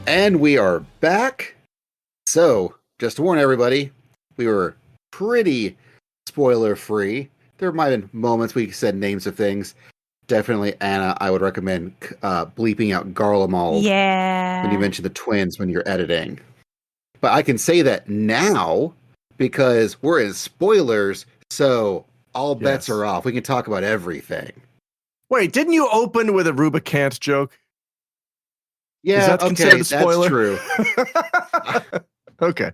And we are back. So, just to warn everybody, we were pretty spoiler-free. There might have been moments we said names of things. Definitely, Anna, I would recommend bleeping out Garlemald when you mention the twins when you're editing. But I can say that now because we're in spoilers, so all bets are off. We can talk about everything. Wait, didn't you open with a Rubicant joke? Yeah, is that considered a spoiler? That's true. Okay.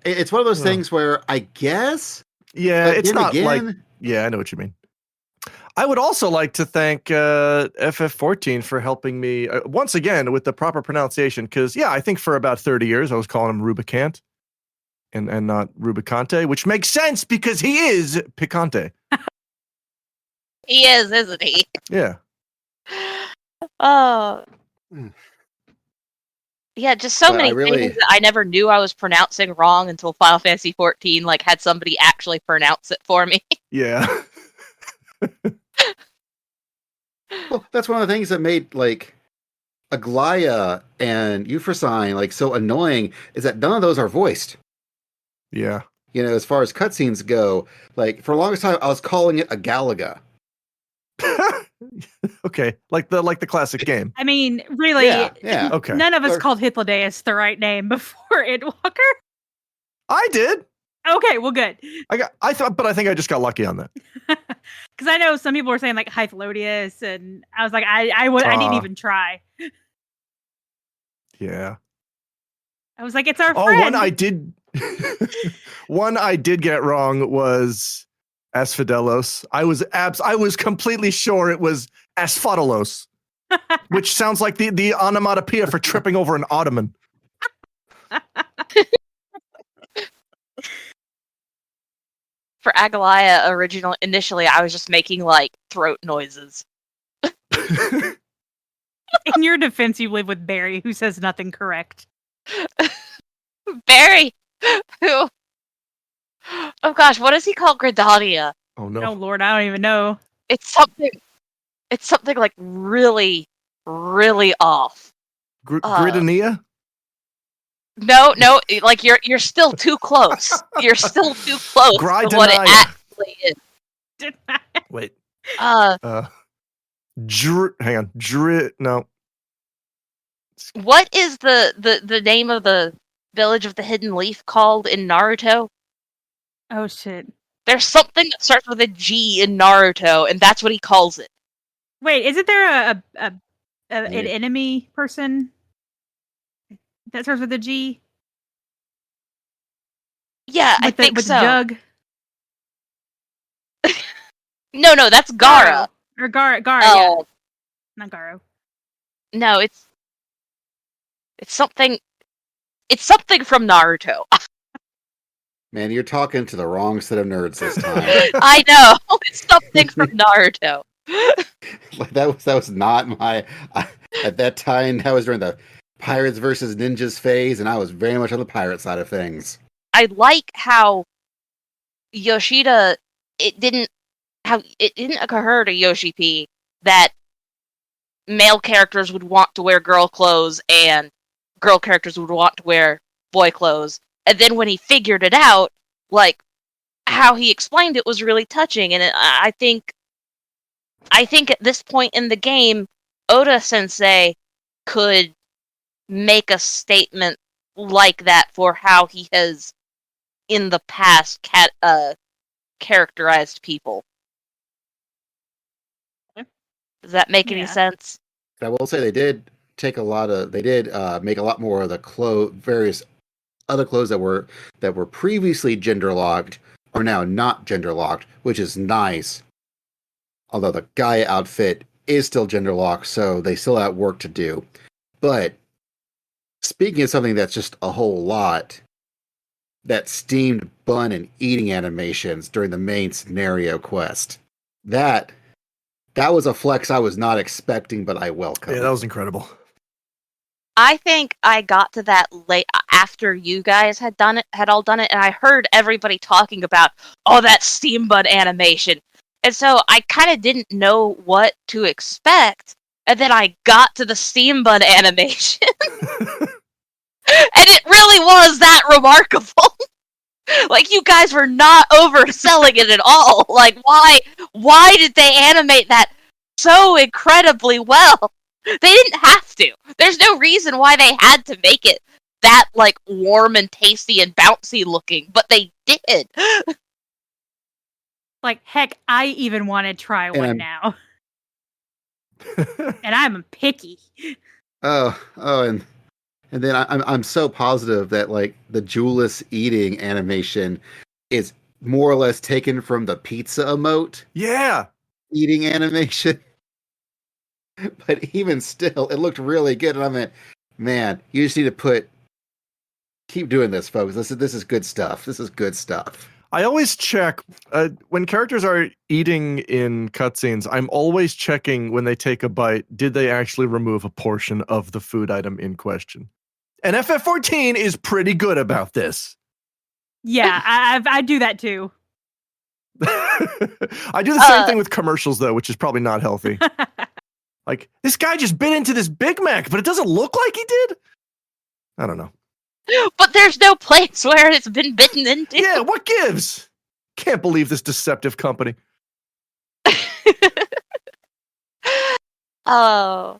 It's one of those things where I guess. Yeah, it's not like. Yeah, I know what you mean. I would also like to thank FF14 for helping me once again with the proper pronunciation, because I think for about 30 years I was calling him Rubicant and not Rubicante, which makes sense because he is Picante. He is, isn't he? Yeah. Oh. Yeah, just so many things that I never knew I was pronouncing wrong until Final Fantasy XIV had somebody actually pronounce it for me. Yeah. Well, that's one of the things that made Aglaya and Euphrosyne so annoying is that none of those are voiced. Yeah. As far as cutscenes go, for the longest time I was calling it a Galaga. Okay, like the classic game. I mean, really, yeah. Okay. None of us called Hythlodaeus the right name before Endwalker. I did. Okay, well, good. I think I just got lucky on that. Because I know some people were saying Hythlodius, and I was like, I didn't even try. Yeah. I was like, it's our friend. One I did get wrong was Asphodelos. I was completely sure it was Asphodelos, which sounds like the onomatopoeia for tripping over an ottoman. For Agalaya, initially, I was just making throat noises. In your defense, you live with Barry, who says nothing correct. Barry, who? Oh gosh, what does he call Gridania? Oh no! Oh Lord, I don't even know. It's something really, really off. Gridania? No, you're still too close. You're still too close to what it actually is. Wait. Hang on. No. What is the name of the village of the Hidden Leaf called in Naruto? Oh shit. There's something that starts with a G in Naruto, and that's what he calls it. Wait, isn't there an enemy person that starts with a G? Yeah, I think with so. The jug. No, that's Gara. Or Gara. Oh. Yeah. Not Garo. No, it's something. It's something from Naruto. Man, you're talking to the wrong set of nerds this time. I know. It's something from Naruto. That was not my. At that time, that was during the Pirates versus Ninjas phase, and I was very much on the pirate side of things. I like how Yoshida. It didn't occur to Yoshi P that male characters would want to wear girl clothes and girl characters would want to wear boy clothes. And then when he figured it out, how he explained it was really touching. And I think at this point in the game, Oda Sensei could make a statement like that for how he has, in the past, characterized people. Does that make any sense? I will say they did make a lot more of the various other clothes that were previously gender locked are now not gender locked, which is nice. Although the Gaia outfit is still gender locked, so they still have work to do. But speaking of something that's just a whole lot, that steamed bun and eating animations during the main scenario quest. That was a flex I was not expecting, but I welcome. Yeah, that was incredible. I think I got to that late after you guys had all done it, and I heard everybody talking about, that steam bun animation. And so I kind of didn't know what to expect, and then I got to the steam bun animation. was that remarkable. Like, you guys were not overselling it at all. Like, why did they animate that so incredibly well? They didn't have to. There's no reason why they had to make it that, like, warm and tasty and bouncy looking, but they did. Like, heck, I even want to try one now. And I'm picky. And then I'm so positive that like the Julius eating animation is more or less taken from the pizza emote. Yeah. Eating animation. But even still, it looked really good. And I meant, man, you just need to keep doing this, folks. This is good stuff. This is good stuff. I always check when characters are eating in cutscenes. I'm always checking when they take a bite, did they actually remove a portion of the food item in question? And FF14 is pretty good about this. Yeah, I do that too. I do the same thing with commercials, though, which is probably not healthy. Like, this guy just bit into this Big Mac, but it doesn't look like he did? I don't know. But there's no place where it's been bitten into. Yeah, what gives? Can't believe this deceptive company. Oh.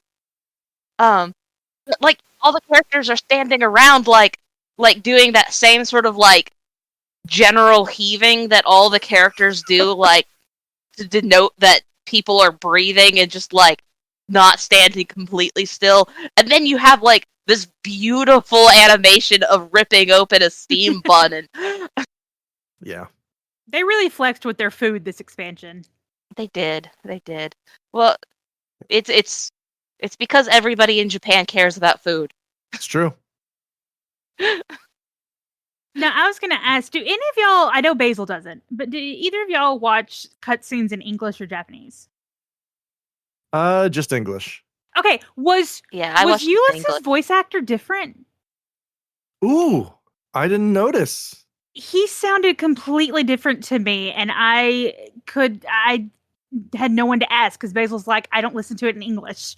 Like, all the characters are standing around, like doing that same sort of, like, general heaving that all the characters do, like, to denote that people are breathing and just, like, not standing completely still. And then you have, like, this beautiful animation of ripping open a steam bun. And yeah. They really flexed with their food this expansion. They did. Well, it's because everybody in Japan cares about food. It's true. Now, I was going to ask, do any of y'all, I know Basil doesn't, but do either of y'all watch cutscenes in English or Japanese? Just English. Okay, was Ulysses' voice actor different? Ooh, I didn't notice. He sounded completely different to me, and I had no one to ask, because Basil's like, I don't listen to it in English.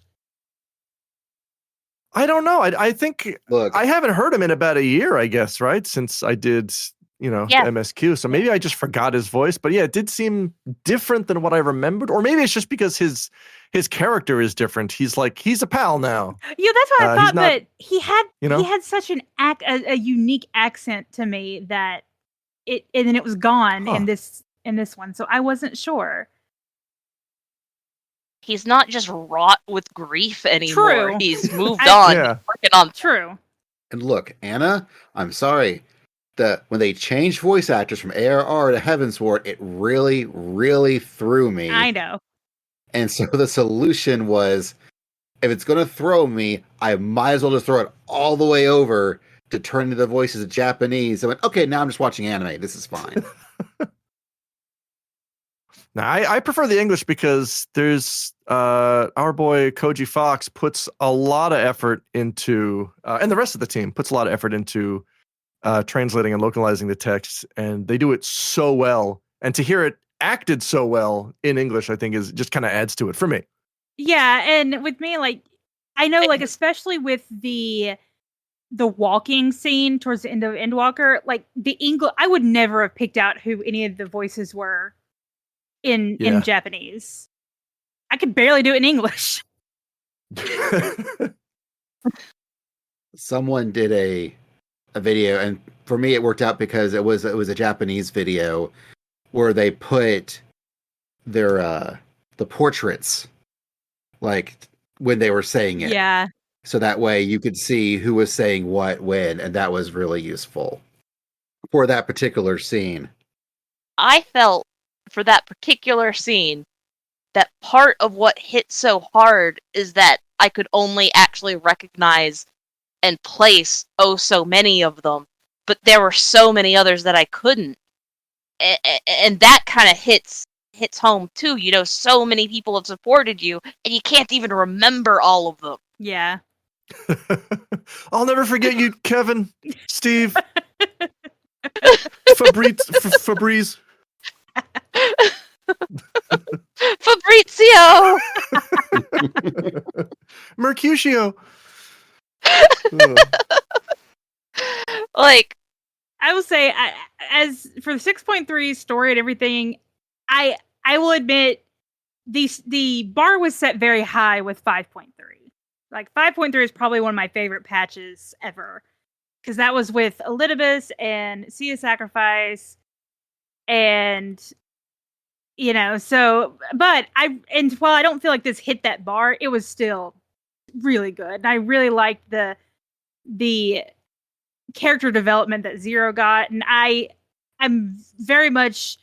I don't know. I think Look, I haven't heard him in about a year, I guess, right? Since I did, MSQ. So maybe I just forgot his voice. But yeah, it did seem different than what I remembered. Or maybe it's just because his character is different. He's a pal now. Yeah, that's what I thought. But he had such a unique accent to me that and then it was gone in this one. So I wasn't sure. He's not just wrought with grief anymore. True. He's moved on. Yeah. He's working on. True. And look, Anna, I'm sorry. When they changed voice actors from ARR to Heavensward, it really, really threw me. I know. And so the solution was, if it's going to throw me, I might as well just throw it all the way over to turn into the voices of Japanese. I went, okay, now I'm just watching anime. This is fine. Now, I prefer the English because there's our boy Koji Fox puts a lot of effort into, and the rest of the team puts a lot of effort into translating and localizing the text, and they do it so well. And to hear it acted so well in English, I think is just kind of adds to it for me. Yeah, and with me, like, I know, like, especially with the walking scene towards the end of Endwalker, like, the English, I would never have picked out who any of the voices were in Japanese. I could barely do it in English. Someone did a video, and for me it worked out because it was a Japanese video where they put their the portraits like when they were saying it. Yeah. So that way you could see who was saying what when, and that was really useful for that particular scene. I felt for that particular scene that part of what hit so hard is that I could only actually recognize and place so many of them, but there were so many others that I couldn't, and that kind of hits home too. You know, so many people have supported you, and you can't even remember all of them. Yeah. I'll never forget you, Kevin, Steve, Fabrice. Fabrizio! Mercutio. Like, I will say, as for the 6.3 story and everything, I will admit the bar was set very high with 5.3. Like 5.3 is probably one of my favorite patches ever, because that was with Elidibus and Sea of Sacrifice, and so. But while I don't feel like this hit that bar, it was still really good, and I really liked the character development that Zero got, and I'm very much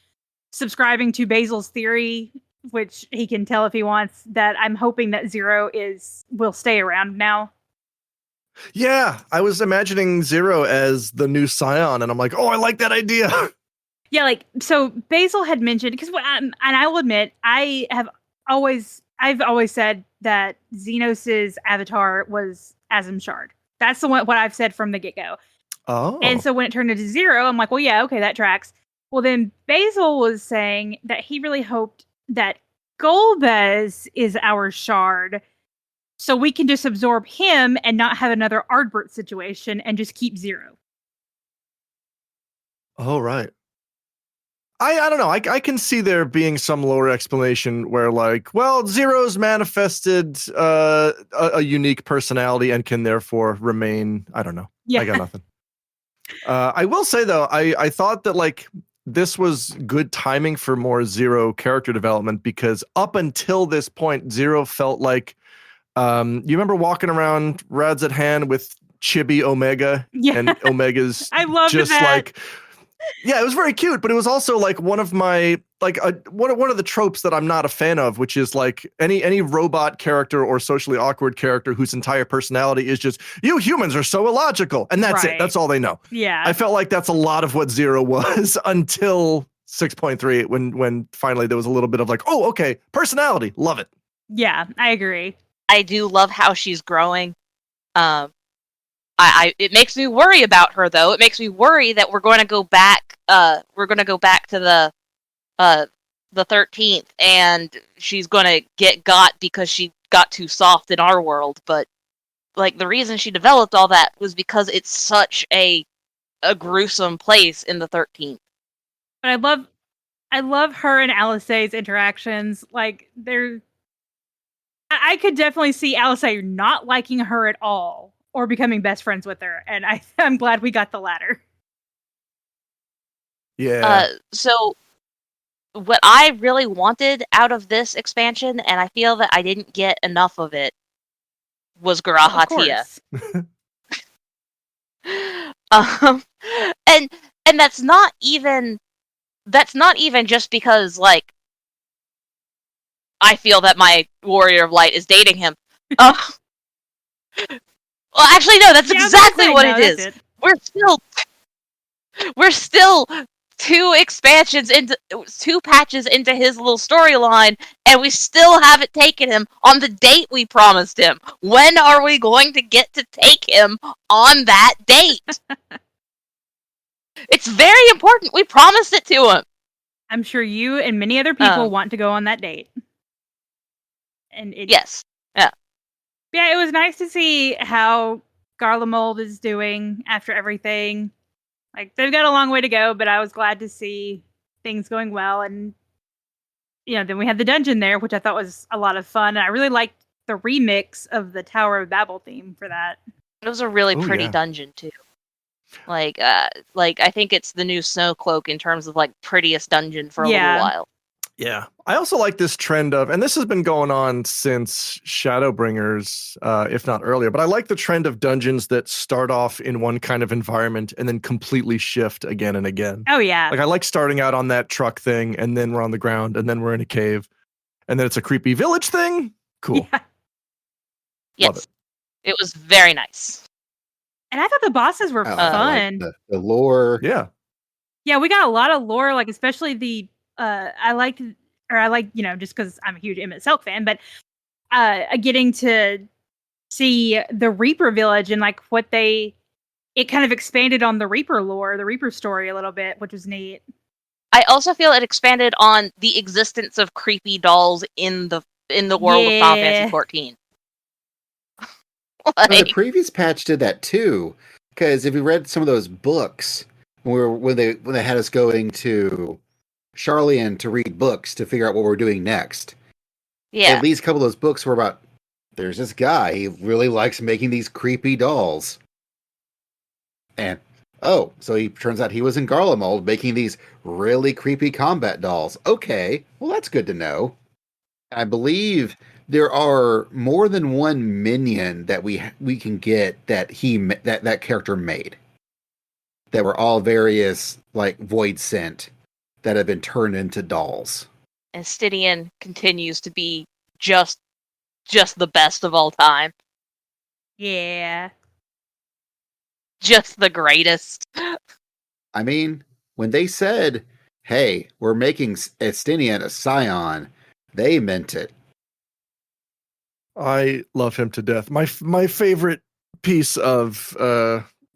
subscribing to Basil's theory, which he can tell if he wants, that I'm hoping that Zero will stay around now. Yeah, I was imagining Zero as the new Scion, and I'm like, oh, I like that idea. Yeah, like, so Basil had mentioned, because and I will admit, I've always said that Xenos' avatar was Azim Shard. That's what I've said from the get-go. Oh. And so when it turned into Zero, I'm like, well, yeah, okay, that tracks. Well, then Basil was saying that he really hoped that Golbez is our Shard, so we can just absorb him and not have another Ardbert situation and just keep Zero. Oh, right. I don't know. I can see there being some lower explanation where, like, well, Zero's manifested a unique personality and can therefore remain. I don't know. Yeah. I got nothing. I will say, though, I thought that, like, this was good timing for more Zero character development, because up until this point, Zero felt like, you remember walking around Rads at Hand with Chibi Omega, and Omega's I love just that. like, yeah, it was very cute, but it was also like one of my, like, one of the tropes that I'm not a fan of, which is like any robot character or socially awkward character whose entire personality is just, you humans are so illogical, and that's it. That's all they know. Yeah. I felt like that's a lot of what Zero was until 6.3, when finally there was a little bit of like, oh, okay, personality, love it. Yeah, I agree. I do love how she's growing. It makes me worry about her, though. It makes me worry that we're going to go back. We're going to go back to the 13th, and she's going to got because she got too soft in our world. But like, the reason she developed all that was because it's such a gruesome place in the 13th. But I love her and Alisaie's interactions. Like, I could definitely see Alisaie not liking her at all, or becoming best friends with her, and I'm glad we got the latter. Yeah. So what I really wanted out of this expansion, and I feel that I didn't get enough of it, was Garahatia. And that's not even just because, like, I feel that my Warrior of Light is dating him. Well, actually, no, that's exactly what it is. We're still 2 patches into his little storyline, and we still haven't taken him on the date we promised him. When are we going to get to take him on that date? It's very important. We promised it to him. I'm sure you and many other people want to go on that date. And yes. Yeah, it was nice to see how Garlemald is doing after everything. Like, they've got a long way to go, but I was glad to see things going well. And, then we had the dungeon there, which I thought was a lot of fun. And I really liked the remix of the Tower of Babel theme for that. It was a really pretty dungeon, too. Like, I think it's the new Snowcloak in terms of, like, prettiest dungeon for a little while. Yeah. I also like this trend of, and this has been going on since Shadowbringers, if not earlier, but I like the trend of dungeons that start off in one kind of environment and then completely shift again and again. Oh, yeah. Like, I like starting out on that truck thing, and then we're on the ground, and then we're in a cave, and then it's a creepy village thing. Cool. Yeah. Yes. It was very nice. And I thought the bosses were fun. Like the lore. Yeah. Yeah, we got a lot of lore, like, especially the I like, just because I'm a huge Emmett Selk fan, but getting to see the Reaper village and like it kind of expanded on the Reaper lore, the Reaper story a little bit, which was neat. I also feel it expanded on the existence of creepy dolls in the world of Final Fantasy XIV. The previous patch did that too. Because if you read some of those books when they had us going to Charlian to read books to figure out what we're doing next, Yeah. at least a couple of those books were about there's this guy, he really likes making these creepy dolls. And so he turns out he was in Garlemald making these really creepy combat dolls. Okay, well that's good to know. I believe there are more than one minion that we can get that that character made. That were all various like void sent that have been turned into dolls. And Stydian continues to be just the best of all time. Yeah. Just the greatest. I mean, when they said, "Hey, we're making Stydian a scion," they meant it. I love him to death. My favorite piece of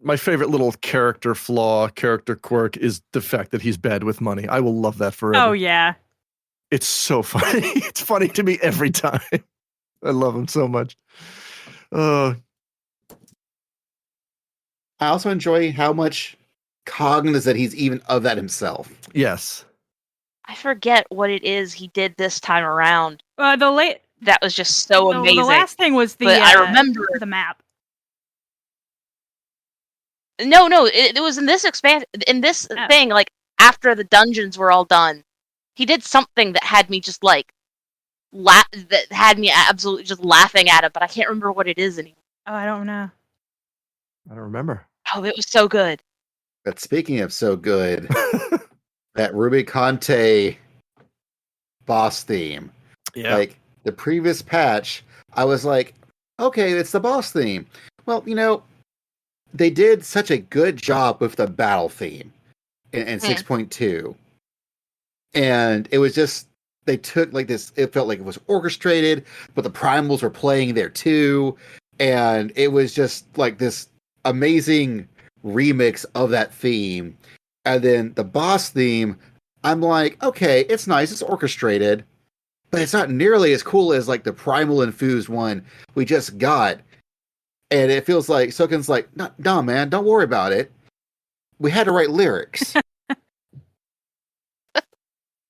my favorite little character flaw, character quirk is the fact that he's bad with money. I will love that forever. Oh yeah. It's so funny. It's funny to me every time. I love him so much. I also enjoy how much cognizant he's even of that himself. Yes. I forget what it is he did this time around. That was just so amazing. The last thing was but I remember the map. No, it was in this thing, like after the dungeons were all done. He did something that had me just like that had me absolutely just laughing at it, but I can't remember what it is anymore. Oh, I don't know. I don't remember. Oh, it was so good. But speaking of so good, that Ruby Conte boss theme. Yeah. Like the previous patch, I was like, okay, it's the boss theme. Well, they did such a good job with the battle theme in 6.2. And it was just, they took like this, it felt like it was orchestrated, but the primals were playing there too. And it was just like this amazing remix of that theme. And then the boss theme, I'm like, okay, it's nice, it's orchestrated, but it's not nearly as cool as like the primal infused one we just got. And it feels like Soken's like, no, man, don't worry about it. We had to write lyrics.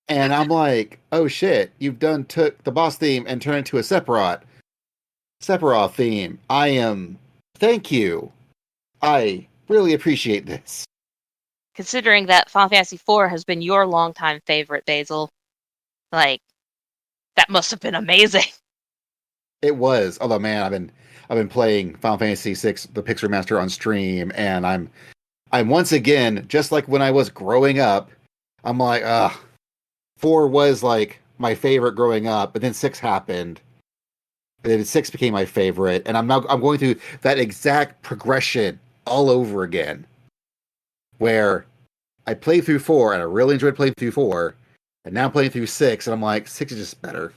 And I'm like, oh shit, you've took the boss theme and turned it into a Sephiroth theme. Thank you. I really appreciate this. Considering that Final Fantasy IV has been your longtime favorite, Basil, like, that must have been amazing. It was. Although, man, I've been playing Final Fantasy VI, the Pixar Master, on stream, and I'm once again, just like when I was growing up, I'm like, 4 was like my favorite growing up, but then 6 happened, and then 6 became my favorite, and I'm going through that exact progression all over again, where I played through 4 and I really enjoyed playing through 4, and now I'm playing through 6, and I'm like, 6 is just better.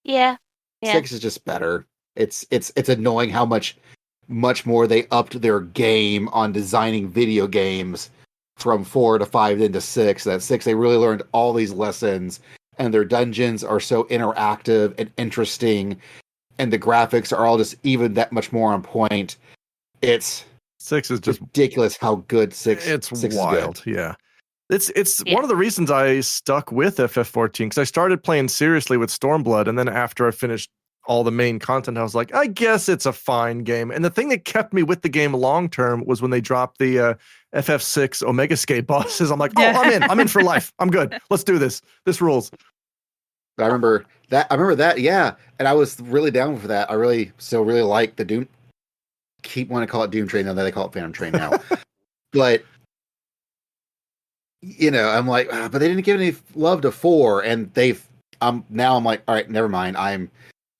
Yeah. 6 is just better. It's annoying how much more they upped their game on designing video games from 4 to 5 then to 6. That 6 they really learned all these lessons, and their dungeons are so interactive and interesting, and the graphics are all just even that much more on point. It's 6 is just ridiculous how good 6 it's 6 wild. is good. Yeah. It's one of the reasons I stuck with FF14, because I started playing seriously with Stormblood, and then after I finished all the main content, I was like, I guess it's a fine game. And the thing that kept me with the game long term was when they dropped the FF6 Omega Skate bosses. I'm like, I'm in for life. I'm good. Let's do this. This rules. I remember that, yeah. And I was really down for that. I really like the Doom. Keep wanting to call it Doom Train, now that they call it Phantom Train now. But I'm like, but they didn't give any love to 4, and I'm like, all right, never mind.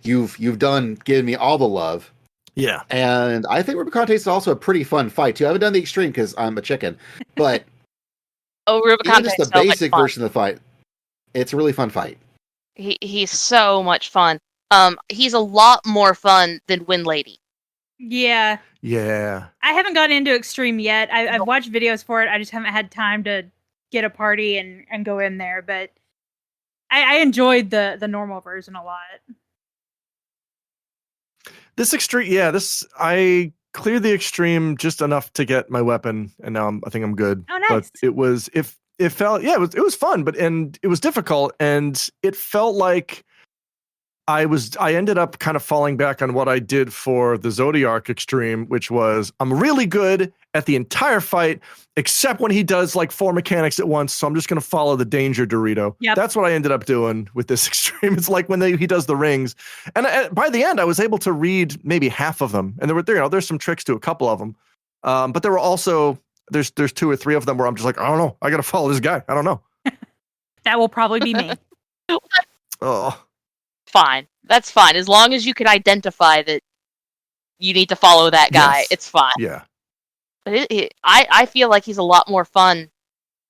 You've done giving me all the love. Yeah. And I think Rubicon is also a pretty fun fight too. I haven't done the extreme because I'm a chicken, but Rubicon just the basic version of the fight, it's a really fun fight. He's so much fun. He's a lot more fun than Wind Lady. Yeah. Yeah. I haven't gotten into extreme yet. I've watched videos for it. I just haven't had time to get a party and go in there. But I enjoyed the normal version a lot. This extreme, I cleared the extreme just enough to get my weapon, and now I think I'm good. Oh, nice. But it felt it was fun, and it was difficult, and it felt like I ended up kind of falling back on what I did for the Zodiac Extreme, which was I'm really good at the entire fight, except when he does like 4 mechanics at once. So I'm just going to follow the danger Dorito. Yep. That's what I ended up doing with this Extreme. It's like when he does the rings, and by the end I was able to read maybe half of them, and there's some tricks to a couple of them, but there were also there's 2 or 3 of them where I'm just like, I don't know, I got to follow this guy. I don't know. That will probably be me. Oh. Fine. That's fine. As long as you can identify that you need to follow that guy, Yes. it's fine. Yeah. But I feel like he's a lot more fun.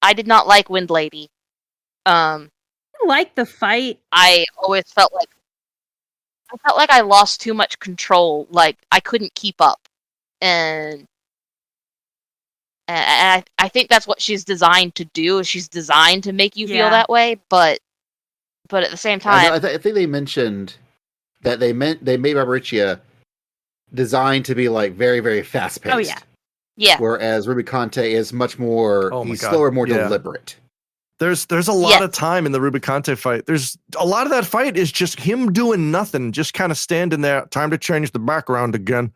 I did not like Wind Lady. I like the fight. I always felt like I lost too much control. Like I couldn't keep up, and I think that's what she's designed to do. She's designed to make you feel that way, but at the same time, I think they mentioned that they made Barbaricia designed to be like very, very fast paced. Oh yeah. Yeah. Whereas Rubicante is much more he's slower, more deliberate. There's a lot of time in the Rubicante fight. There's a lot of that fight is just him doing nothing, just kind of standing there. Time to change the background again.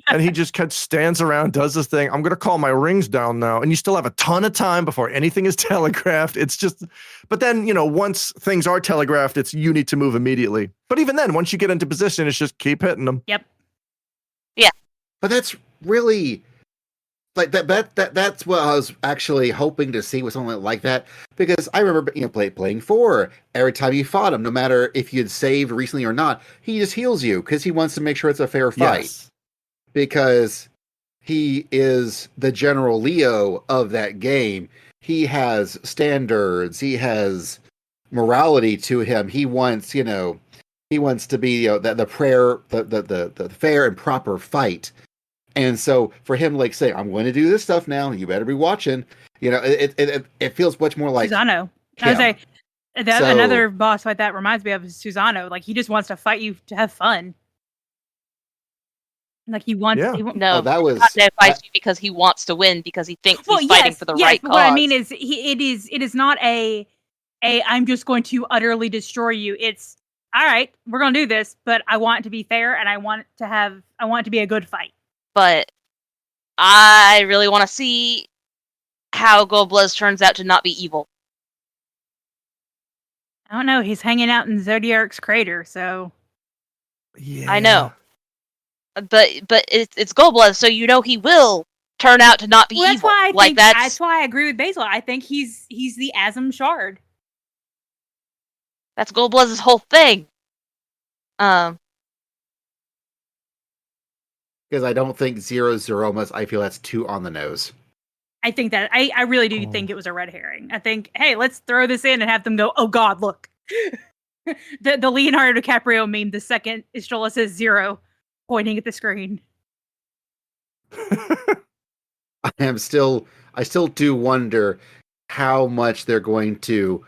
And he just stands around, does this thing. I'm going to call my rings down now. And you still have a ton of time before anything is telegraphed. It's just, but then, once things are telegraphed, you need to move immediately. But even then, once you get into position, it's just keep hitting them. Yep. Yeah. But that's really like that's what I was actually hoping to see with something like that, because I remember playing 4. Every time you fought him, no matter if you'd saved recently or not, he just heals you because he wants to make sure it's a fair fight. Yes. Because he is the General Leo of that game. He has standards. He has morality to him. He wants to be the fair and proper fight. And so for him, like saying, "I'm going to do this stuff now. You better be watching." It feels much more like Susano. I would say another boss fight that reminds me of is Susano. Like he just wants to fight you to have fun. Like he wants. Yeah. That was fights you because he wants to win because he thinks he's fighting for the right cause. What I mean is, it is not a I'm just going to utterly destroy you. It's all right. We're going to do this, but I want it to be fair, and I want it to be a good fight. But I really want to see how Goldbluzz turns out to not be evil. I don't know. He's hanging out in Zodiac's crater, so yeah. I know. But it's Goldbluzz, so he will turn out to not be evil. That's why I agree with Basil. I think he's the Asm Shard. That's Goldbluzz's whole thing. Because I don't think Zero's Zeromas, I feel that's too on the nose. I think that I really do think it was a red herring. I think, hey, let's throw this in and have them go, oh God, look. the Leonardo DiCaprio meme, the second Istrola says 0, pointing at the screen. I still do wonder how much they're going to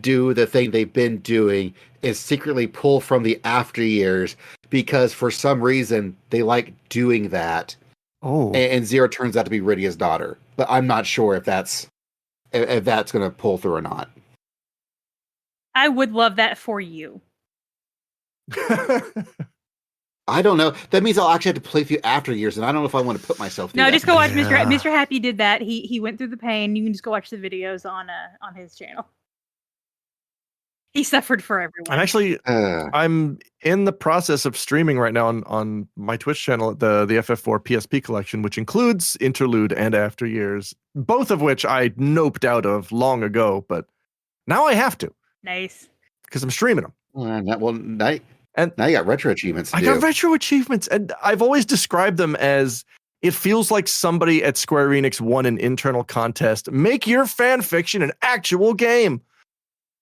do the thing they've been doing is secretly pull from the after years, because for some reason they like doing that. Oh, and Zero turns out to be Rydia's daughter, but I'm not sure if that's going to pull through or not. I would love that for you. I don't know. That means I'll actually have to play through after years, and I don't know if I want to put myself through that. Just go watch Mr. Happy did that. He went through the pain. You can just go watch the videos on his channel. He suffered for everyone. I'm in the process of streaming right now on my Twitch channel the FF4 PSP collection, which includes Interlude and After Years, both of which I noped out of long ago, but now I have to. Nice. Because I'm streaming them. Now you got retro achievements. I got retro achievements, and I've always described them as it feels like somebody at Square Enix won an internal contest. Make your fan fiction an actual game.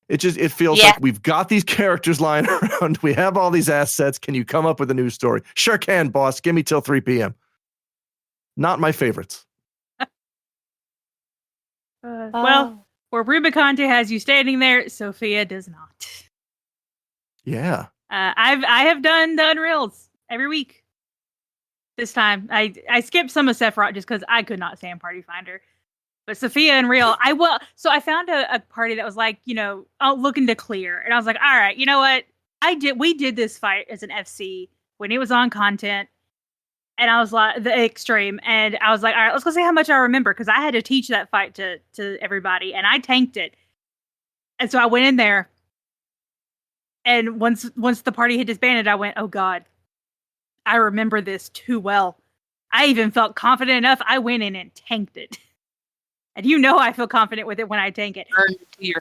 It feels like we've got these characters lying around. We have all these assets. Can you come up with a new story? Sure can, boss. Give me till 3 p.m. Not my favorites. Well, where Rubicante has you standing there, Sophia does not. Yeah. I have done the Unreals every week. This time, I skipped some of Sephiroth just because I could not stand Party Finder. But Sophia and Real, so I found a party that was like, looking to clear. And I was like, all right, you know what? We did this fight as an FC when it was on content. And I was like, the extreme. And I was like, all right, let's go see how much I remember. Because I had to teach that fight to everybody. And I tanked it. And so I went in there. And once the party had disbanded, I went, oh God, I remember this too well. I even felt confident enough. I went in and tanked it. And I feel confident with it when I tank it.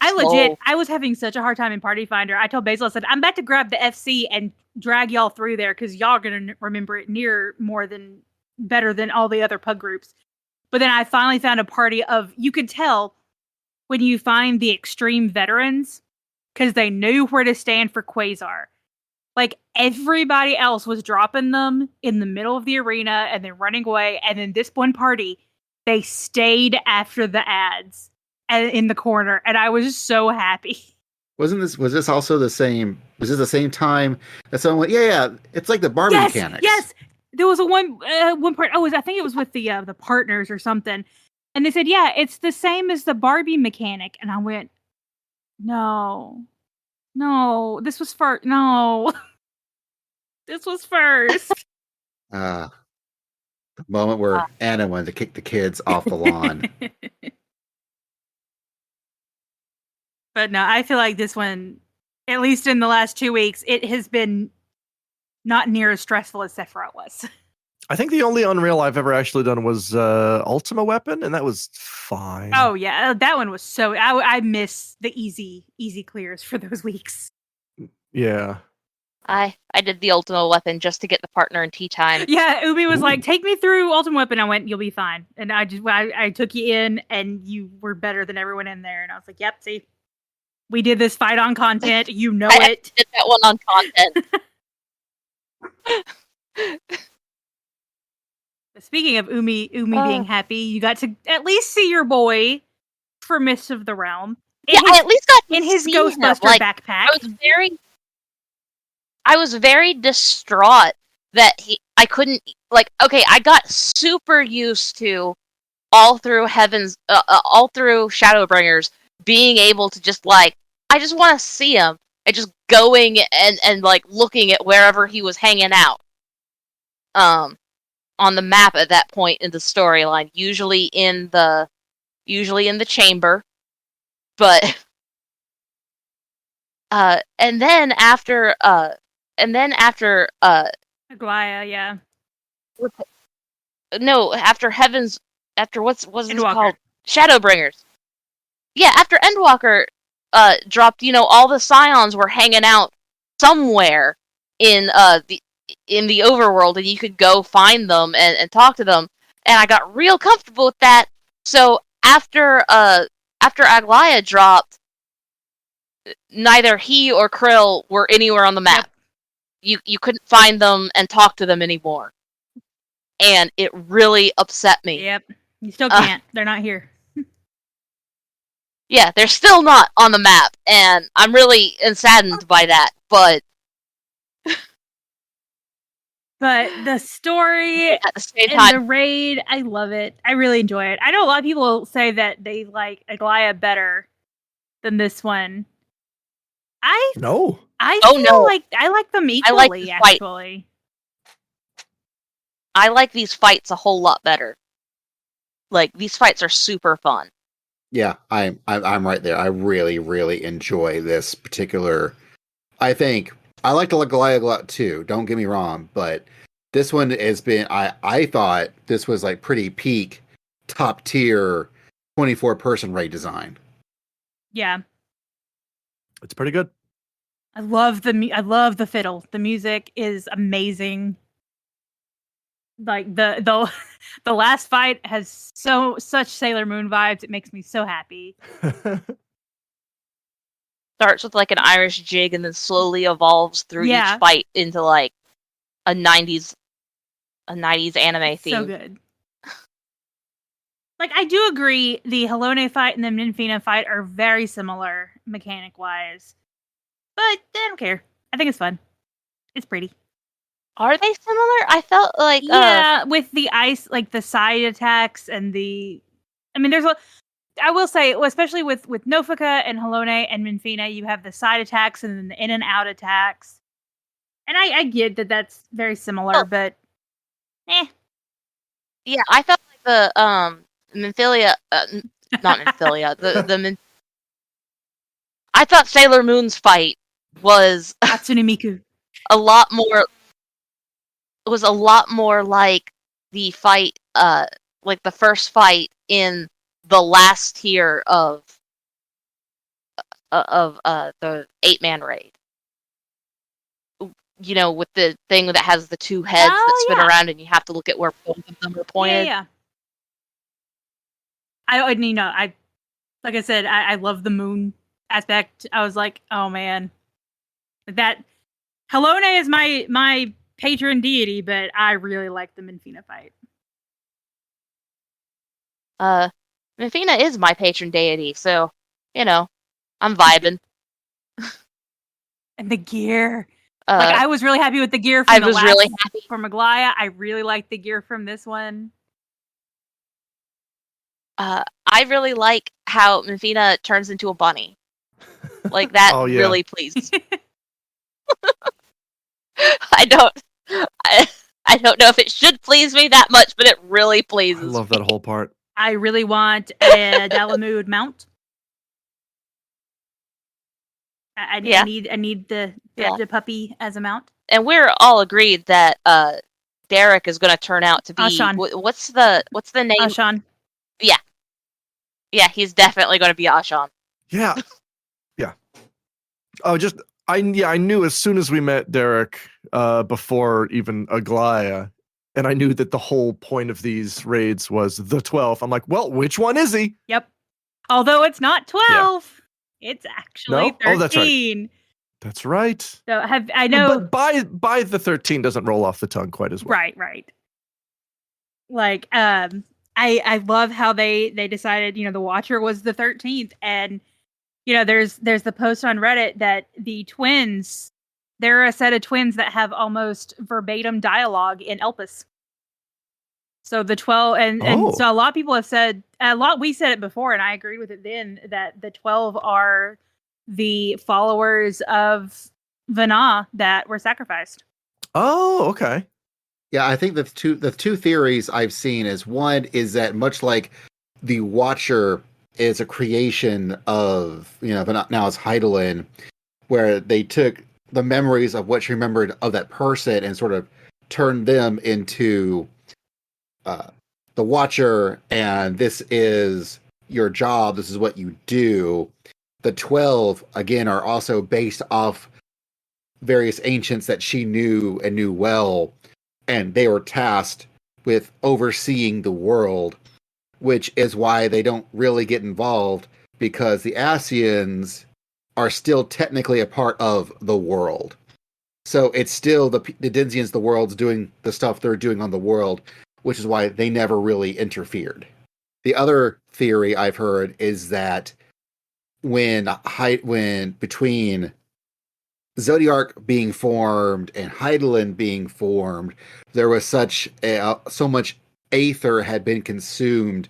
I was having such a hard time in Party Finder. I told Basil, I said, I'm about to grab the FC and drag y'all through there because y'all are going to remember it better than all the other pug groups. But then I finally found a party you could tell when you find the extreme veterans because they knew where to stand for Quasar. Like, everybody else was dropping them in the middle of the arena and then running away. And then this one party, they stayed after the ads in the corner. And I was so happy. Was this also the same? Was this the same time that someone went, yeah, it's like the Barbie mechanics. Yes. There was one part. I think it was with the partners or something. And they said, yeah, it's the same as the Barbie mechanic. And I went, no, this was first. No, this was first. The moment where Anna wanted to kick the kids off the lawn. But no, I feel like this one, at least in the last 2 weeks, it has been not near as stressful as Sephiroth was. I think the only Unreal I've ever actually done was Ultima Weapon, and that was fine. Oh yeah, that one was so. I miss the easy clears for those weeks. Yeah. I did the Ultima Weapon just to get the partner in tea time. Yeah, Ubi was like, take me through Ultima Weapon. I went, you'll be fine. And I took you in, and you were better than everyone in there. And I was like, yep, see, we did this fight on content. You know it. Did that one on content. Speaking of Umi being happy, you got to at least see your boy for Mists of the Realm. I at least got in his Ghostbuster backpack. I was very distraught that I couldn't, I got super used to all through Shadowbringers being able to just I just want to see him. And just going and looking at wherever he was hanging out. On the map at that point in the storyline, usually in the chamber. But and then after Aglaya, yeah. No, after what's it called? Shadowbringers. Yeah, after Endwalker dropped, all the Scions were hanging out somewhere in the overworld, and you could go find them and talk to them. And I got real comfortable with that. So after Aglaya dropped, neither he or Krill were anywhere on the map. Yep. You couldn't find them and talk to them anymore. And it really upset me. Yep. You still can't. They're not here. Yeah, they're still not on the map, and I'm really saddened by that, but the story at the same and time, the raid, I love it. I really enjoy it. I know a lot of people say that they like Aglaya better than this one. I feel like I like them equally, actually. I like these fights a whole lot better. These fights are super fun. Yeah, I'm right there. I really, really enjoy this particular. I think I like the Aglaya a lot too. Don't get me wrong, but this one has been. I thought this was pretty peak, top tier, 24-person raid design. Yeah, it's pretty good. I love the fiddle. The music is amazing. The last fight has such Sailor Moon vibes. It makes me so happy. Starts with an Irish jig and then slowly evolves through each fight into a 90s anime theme. So good. I do agree the Helone fight and the Nymphina fight are very similar mechanic wise. But I don't care. I think it's fun. It's pretty. Are they similar? I felt like with the ice, like the side attacks and the. I mean, I will say, especially with Nofika and Halone and Minfina, you have the side attacks and then the in and out attacks. And I get that that's very similar, but yeah, I felt like the Minfilia, not Minfilia, I thought Sailor Moon's fight was Hatsune Miku a lot more. It was a lot more like the fight, like the first fight in the last tier of the 8-man raid. You know, with the thing that has the two heads that spin around, and you have to look at where both of them are pointed. Yeah. I like I said, I love the moon aspect. I was like, oh man, that Halone is my patron deity, but I really like the Minfina fight. Minfina is my patron deity, so I'm vibing. And the gear. I was really happy with the gear from really happy for Maglaya. I really liked the gear from this one. I really like how Minfina turns into a bunny. Like that really pleases me. I don't know if it should please me that much, but it really pleases me. I love that whole part. I really want a Dalamud mount. I need the puppy as a mount. And we're all agreed that Derek is going to turn out to be Ashan. What's the name? Ashan. Yeah, he's definitely going to be Ashan. Yeah. Yeah. Oh, I knew as soon as we met Derek, before even Aglaya, and I knew that the whole point of these raids was the 12. I'm like, well, which one is he? Yep. Although it's not 12. Yeah. It's actually 13. Oh, that's right. That's right. So I know, but by the 13 doesn't roll off the tongue quite as well. Right. Like, I love how they decided, the Watcher was the 13th, and there's the post on Reddit that the twins, there are a set of twins that have almost verbatim dialogue in Elpis. So the 12, and so a lot of people have said, we said it before, and I agreed with it then, that the 12 are the followers of Vana that were sacrificed. Oh, okay. Yeah, I think the two theories I've seen is, one is that much like the Watcher is a creation of, but now it's Heidelin, where they took the memories of what she remembered of that person and sort of turned them into the Watcher, and this is your job, this is what you do. The 12, again, are also based off various ancients that she knew and knew well, and they were tasked with overseeing the world, which is why they don't really get involved, because the Asians are still technically a part of the world. So it's still the Denzians, the world's doing the stuff they're doing on the world, which is why they never really interfered. The other theory I've heard is that when between Zodiark being formed and Heidelin being formed, there was so much aether had been consumed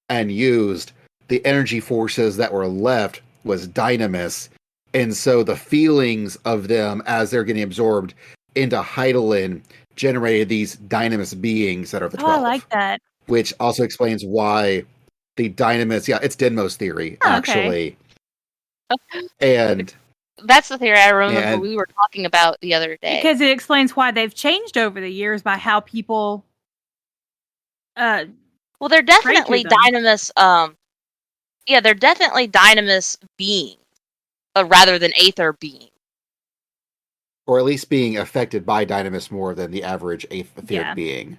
and used. The energy forces that were left was Dynamis, and so the feelings of them as they're getting absorbed into Heidelin generated these Dynamis beings that are the 12. Oh, I like that. Which also explains why the Dynamis, it's Denmo's theory, actually. Okay. And that's the theory I remember we were talking about the other day. Because it explains why they've changed over the years by how people well, they're definitely Dynamis they're definitely Dynamis beings rather than Aether beings. Or at least being affected by Dynamis more than the average etheric being.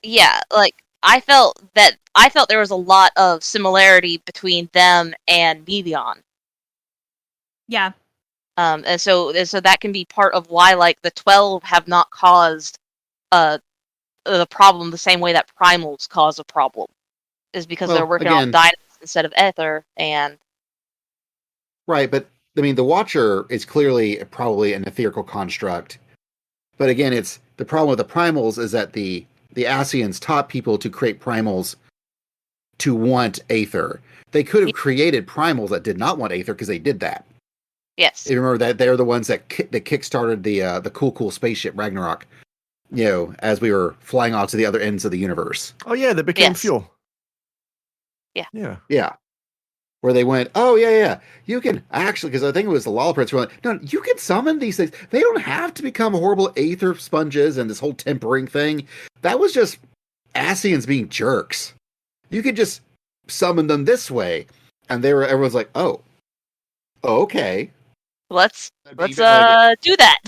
Yeah, like I felt there was a lot of similarity between them and Mevion. Yeah. And so that can be part of why, like, the 12 have not caused the problem the same way that Primals cause a problem, is because they're working on Dynamis instead of Ether, and right. But I mean, the Watcher is clearly probably an etherical construct, But again, it's the problem with the primals is that the Asians taught people to create primals to want Aether. They could have created primals that did not want Aether because they did that. Yes. You remember that they're the ones that kickstarted the cool spaceship Ragnarok. As we were flying off to the other ends of the universe. Oh yeah, that became fuel. Yeah. Where they went, oh yeah, you can actually, because I think it was the Lolliprince were like, no, you can summon these things. They don't have to become horrible Aether sponges and this whole tempering thing. That was just Asians being jerks. You could just summon them this way, and everyone's like, oh, okay, let's do that.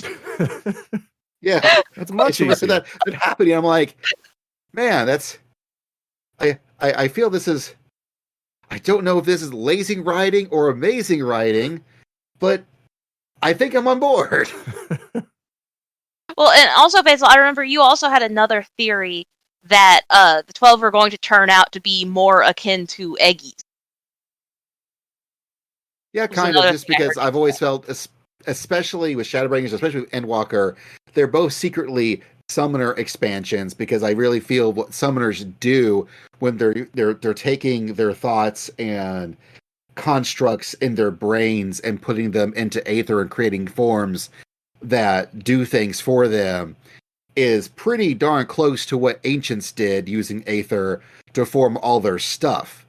Yeah, that's much easier. That happening. I'm like, man, that's. I feel this is. I don't know if this is lazy writing or amazing writing, but I think I'm on board. Well, and also, Basil, I remember you also had another theory that the 12 are going to turn out to be more akin to Eggies. Yeah, kind of, just because I've always felt, especially with Shadowbringers, especially with Endwalker, they're both secretly summoner expansions, because I really feel what summoners do when they're taking their thoughts and constructs in their brains and putting them into Aether and creating forms that do things for them is pretty darn close to what ancients did using Aether to form all their stuff.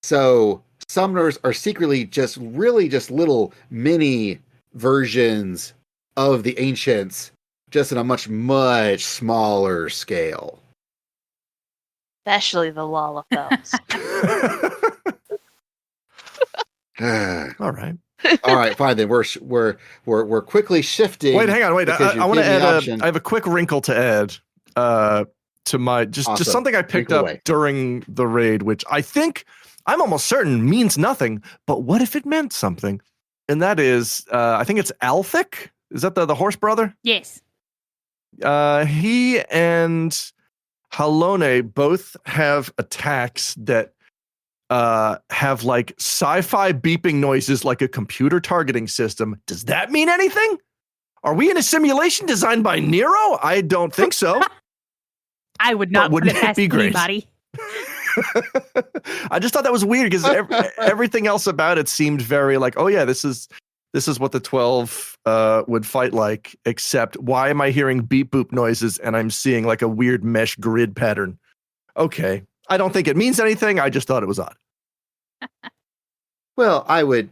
So summoners are secretly just little mini versions of the ancients, just in a much, much smaller scale. Especially the Lalafels. All right. All right, fine then. We're quickly shifting. Wait, hang on. Wait, I want to add. I have a quick wrinkle to add to my just something I picked up during the raid, which I think I'm almost certain means nothing. But what if it meant something? And that is, I think it's Althic. Is that the horse brother? Yes. He and Halone both have attacks that have like sci-fi beeping noises like a computer targeting system. Does that mean anything? Are we in a simulation designed by Nero? I don't think so. I would not put it past anybody. I just thought that was weird because everything else about it seemed very like, oh yeah, this is what the 12 would fight like, except why am I hearing beep boop noises and I'm seeing like a weird mesh grid pattern? Okay. I don't think it means anything. I just thought it was odd. Well, I would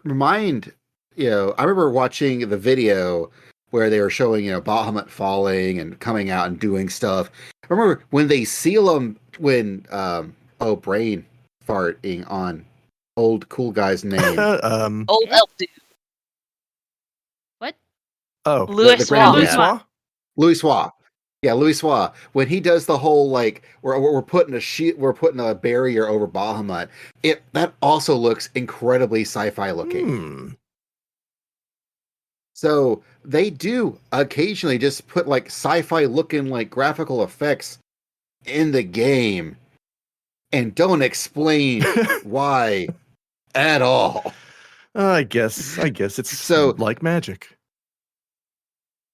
remind, I remember watching the video where they were showing, Bahamut falling and coming out and doing stuff. I remember when they seal them, brain farting on old cool guy's name. Old elf dude. What? Oh, Louis Waugh. Louis Waugh. Yeah, Louis Waugh. When he does the whole we're putting a barrier over Bahamut, that also looks incredibly sci-fi looking. So they do occasionally just put like sci-fi looking like graphical effects in the game and don't explain why at all. I guess it's so like magic.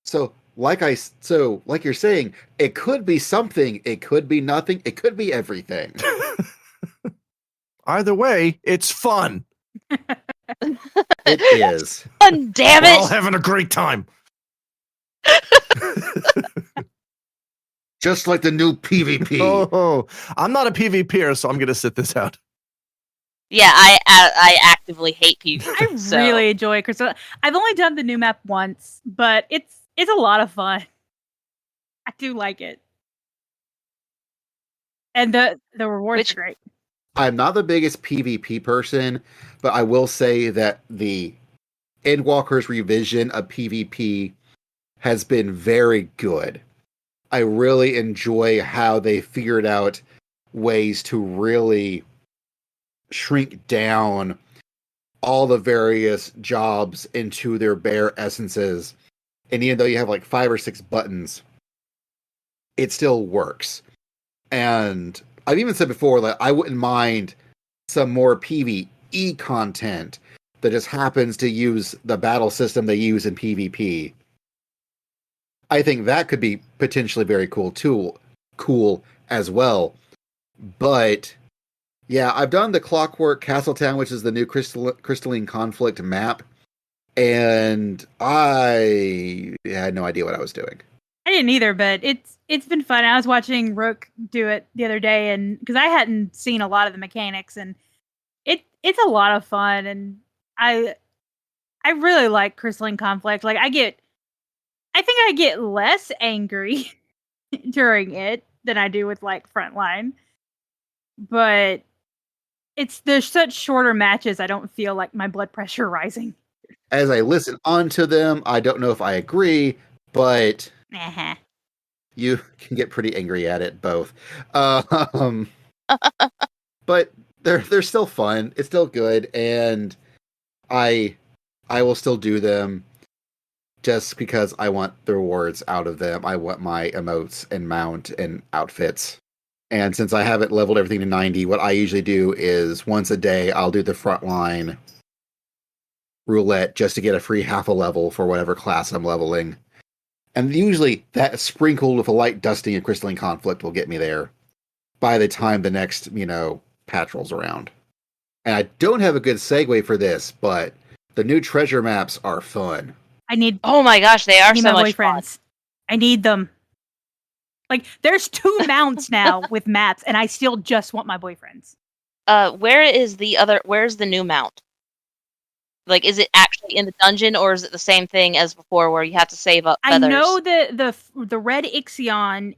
So like you're saying, it could be something, it could be nothing, it could be everything. Either way, it's fun. It is. Fun, damn it! We're all having a great time. Just like the new PvP. Oh, I'm not a PvPer, so I'm going to sit this out. Yeah, I actively hate PvP. I really enjoy Crystal. I've only done the new map once, but it's a lot of fun. I do like it. And the rewards are great. I'm not the biggest PvP person, but I will say that the Endwalker's revision of PvP has been very good. I really enjoy how they figured out ways to really shrink down all the various jobs into their bare essences. And even though you have like 5 or 6 buttons, it still works. And I've even said before that I wouldn't mind some more PvE content that just happens to use the battle system they use in PvP. I think that could be potentially very cool as well. But yeah, I've done the Clockwork Castletown, which is the new Crystalline Conflict map, and I had no idea what I was doing. I didn't either, but it's been fun. I was watching Rook do it the other day, and because I hadn't seen a lot of the mechanics, and it's a lot of fun, and I really like Crystalline Conflict. Like I think I get less angry during it than I do with like Frontline, but there's such shorter matches. I don't feel like my blood pressure rising. As I listen onto them, I don't know if I agree, but you can get pretty angry at it both. But they're still fun. It's still good, and I will still do them just because I want the rewards out of them. I want my emotes and mount and outfits. And since I haven't leveled everything to 90, what I usually do is once a day I'll do the frontline roulette just to get a free half a level for whatever class I'm leveling. And usually that sprinkled with a light dusting of Crystalline Conflict will get me there by the time the next, patch rolls around. And I don't have a good segue for this, but the new treasure maps are fun. Oh my gosh, they are so much boyfriends. fun. I need them. Like, there's 2 mounts now with maps, and I still just want my boyfriends. Where's the new mount? Like, is it actually in the dungeon, or is it the same thing as before, where you have to save up feathers? I know the red Ixion,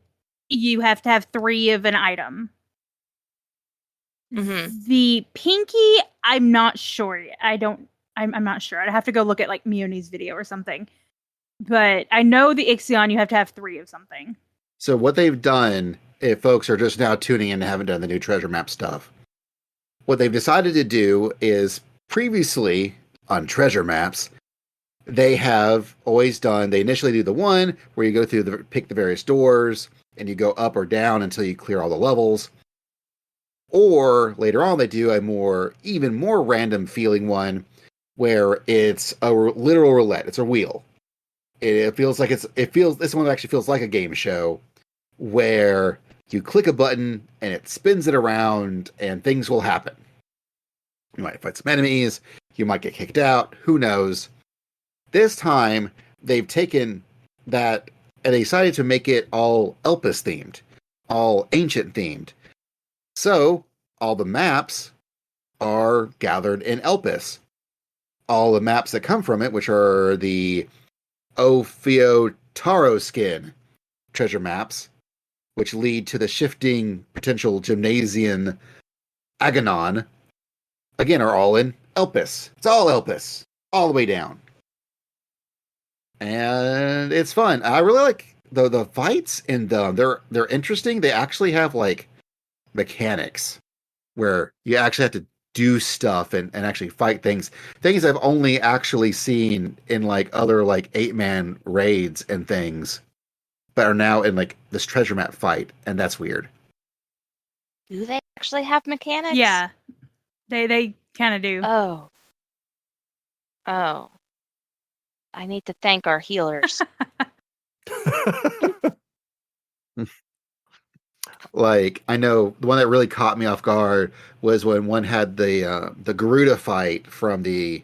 you have to have 3 of an item. Mm-hmm. The pinky, I'm not sure yet. I'm not sure. I'd have to go look at like Mioni's video or something. But I know the Ixion, you have to have 3 of something. So what they've done, if folks are just now tuning in and haven't done the new treasure map stuff, what they've decided to do is previously on treasure maps, they have always done, they initially do the one where you go through pick the various doors and you go up or down until you clear all the levels. Or later on, they do a even more random feeling one where it's a literal roulette. It's a wheel. This one actually feels like a game show where you click a button and it spins it around and things will happen. You might fight some enemies. You might get kicked out. Who knows? This time, they've taken that and they decided to make it all Elpis themed, all ancient themed. So, all the maps are gathered in Elpis. All the maps that come from it, which are the Ophiotaro skin treasure maps, which lead to the shifting potential Gymnasian Aganon, again, are all in Elpis. It's all Elpis, all the way down. And it's fun. I really like the fights in them. They're interesting. They actually have like mechanics where you actually have to do stuff and actually fight things I've only actually seen in like other like 8-man raids and things, but are now in like this treasure map fight, and that's weird. Do they actually have mechanics? Yeah, they kind of do. Oh, I need to thank our healers. Like, I know the one that really caught me off guard was when one had the Garuda fight from the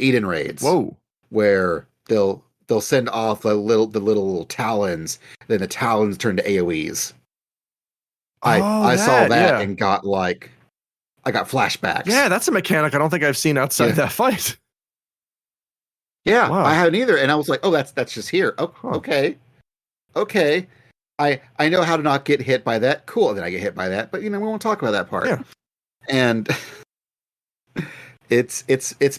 Eden raids. Whoa! Where they'll send off the little talons, then the talons turn to AoEs. I saw that and got I got flashbacks. Yeah, that's a mechanic I don't think I've seen outside that fight. Yeah, wow. I haven't either, and I was like, oh, that's just here. Oh, okay. I know how to not get hit by that. Cool, and then I get hit by that, but we won't talk about that part. Yeah. And it's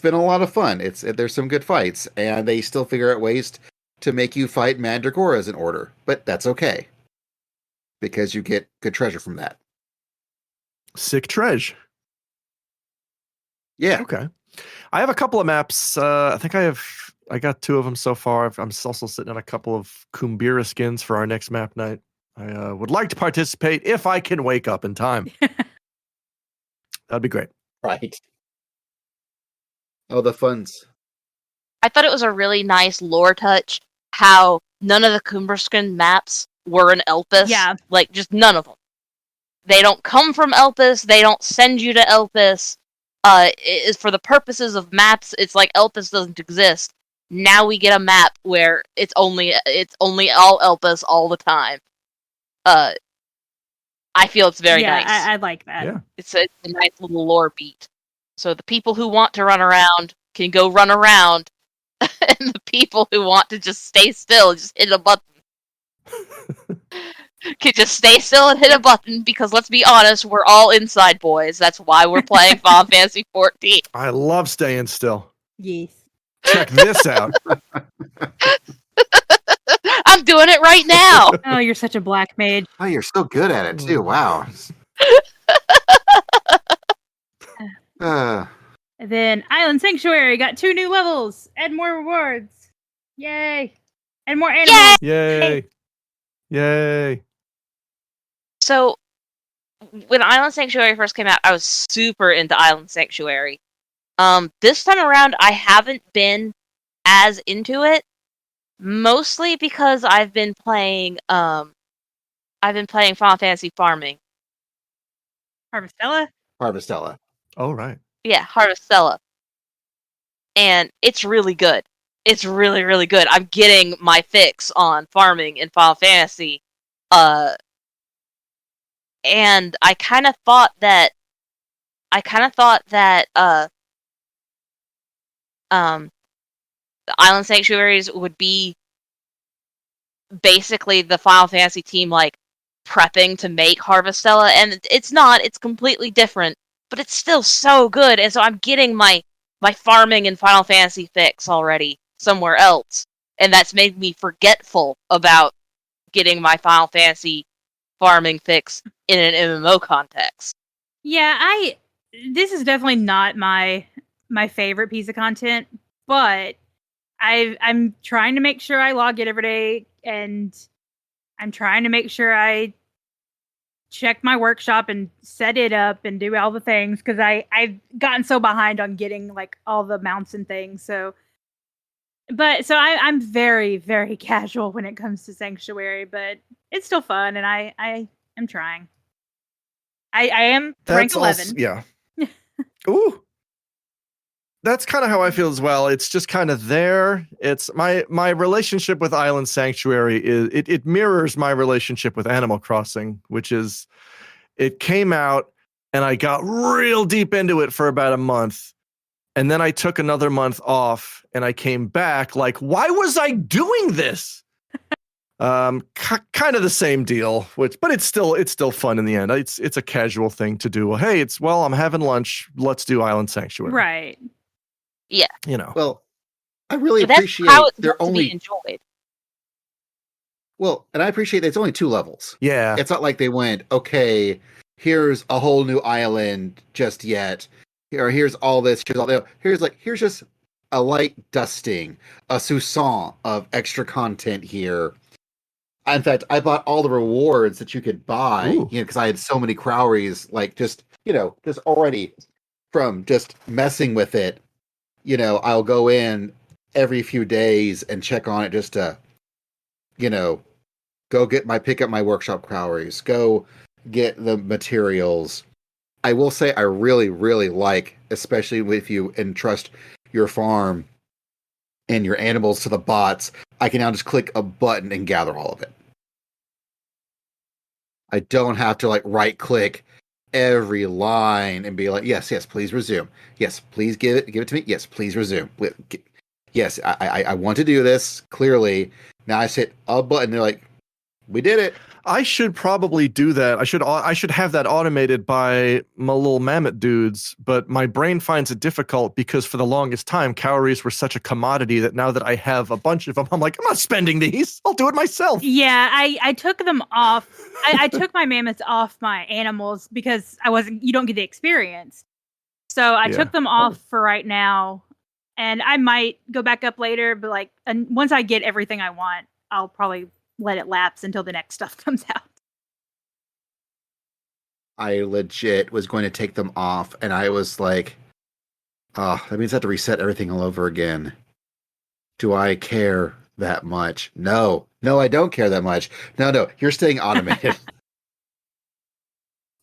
been a lot of fun. There's some good fights, and they still figure out ways to make you fight Mandragoras in order, but that's okay because you get good treasure from that. Sick treasure. Yeah. Okay. I have a couple of maps. I think I got 2 of them so far. I'm also sitting on a couple of Kumbira skins for our next map night. I would like to participate if I can wake up in time. That'd be great. Right. Oh, the funds. I thought it was a really nice lore touch how none of the Cumberskin maps were in Elpis. Yeah. Like, just none of them. They don't come from Elpis. They don't send you to Elpis. For the purposes of maps, it's like Elpis doesn't exist. Now we get a map where it's only all Elpis all the time. I feel it's very nice. I like that. Yeah. It's a nice little lore beat. So the people who want to run around can go run around, and the people who want to just stay still and just hit a button can just stay still and hit a button, because let's be honest, we're all inside boys. That's why we're playing Final Fantasy 14. I love staying still. Yes. Check this out. I'm doing it right now. Oh, you're such a black mage. Oh, you're so good at it too. Wow. And then Island Sanctuary got 2 new levels and more rewards. Yay! And more animals. Yay. Yay. So, when Island Sanctuary first came out, I was super into Island Sanctuary. This time around, I haven't been as into it, mostly because I've been playing Final Fantasy Farming. Harvestella? Oh, right. Yeah, Harvestella. And it's really good. It's really, really good. I'm getting my fix on farming in Final Fantasy. And I kind of thought that the Island Sanctuaries would be basically the Final Fantasy team, like, prepping to make Harvestella, and it's not. It's completely different, but it's still so good, and so I'm getting my farming and Final Fantasy fix already somewhere else, and that's made me forgetful about getting my Final Fantasy farming fix in an MMO context. Yeah, this is definitely not my favorite piece of content, but I'm trying to make sure I log it every day, and I'm trying to make sure I check my workshop and set it up and do all the things, because I've gotten so behind on getting like all the mounts and things. So I'm very, very casual when it comes to Sanctuary, but it's still fun, and I am trying. I am rank 11. Yeah. Ooh. That's kind of how I feel as well. It's just kind of there. It's my relationship with Island Sanctuary it mirrors my relationship with Animal Crossing, which is, it came out and I got real deep into it for about a month. And then I took another month off and I came back like, why was I doing this? Kind of the same deal, but it's still fun in the end. It's a casual thing to do. Well, hey, I'm having lunch. Let's do Island Sanctuary. Right. Yeah. You know. Well, I really But that's appreciate how it's they're meant to only be enjoyed. well, and I appreciate that it's only 2 levels. Yeah. It's not like they went, okay, here's a whole new island just yet. Here's all this. Here's just a light dusting, a soupçon of extra content here. In fact, I bought all the rewards that you could buy, because I had so many Crowries, like just already from just messing with it. I'll go in every few days and check on it just to, go pick up my workshop Crowries, go get the materials. I will say I really, really like, especially if you entrust your farm and your animals to the bots, I can now just click a button and gather all of it. I don't have to right click every line and be like, yes, please resume. Yes, please give it to me. Yes, please resume. Yes, I want to do this, clearly. Now I just hit a button, they're like, we did it. I should probably do that. I should have that automated by my little mammoth dudes, but my brain finds it difficult because for the longest time, calories were such a commodity that now that I have a bunch of them, I'm like, I'm not spending these. I'll do it myself. Yeah, I took them off. I took my mammoths off my animals because you don't get the experience. So I took them off for right now, and I might go back up later, but once I get everything I want, I'll probably let it lapse until the next stuff comes out. I legit was going to take them off, and I was like, oh, that means I have to reset everything all over again. Do I care that much. No, I don't care that much. No, you're staying automated.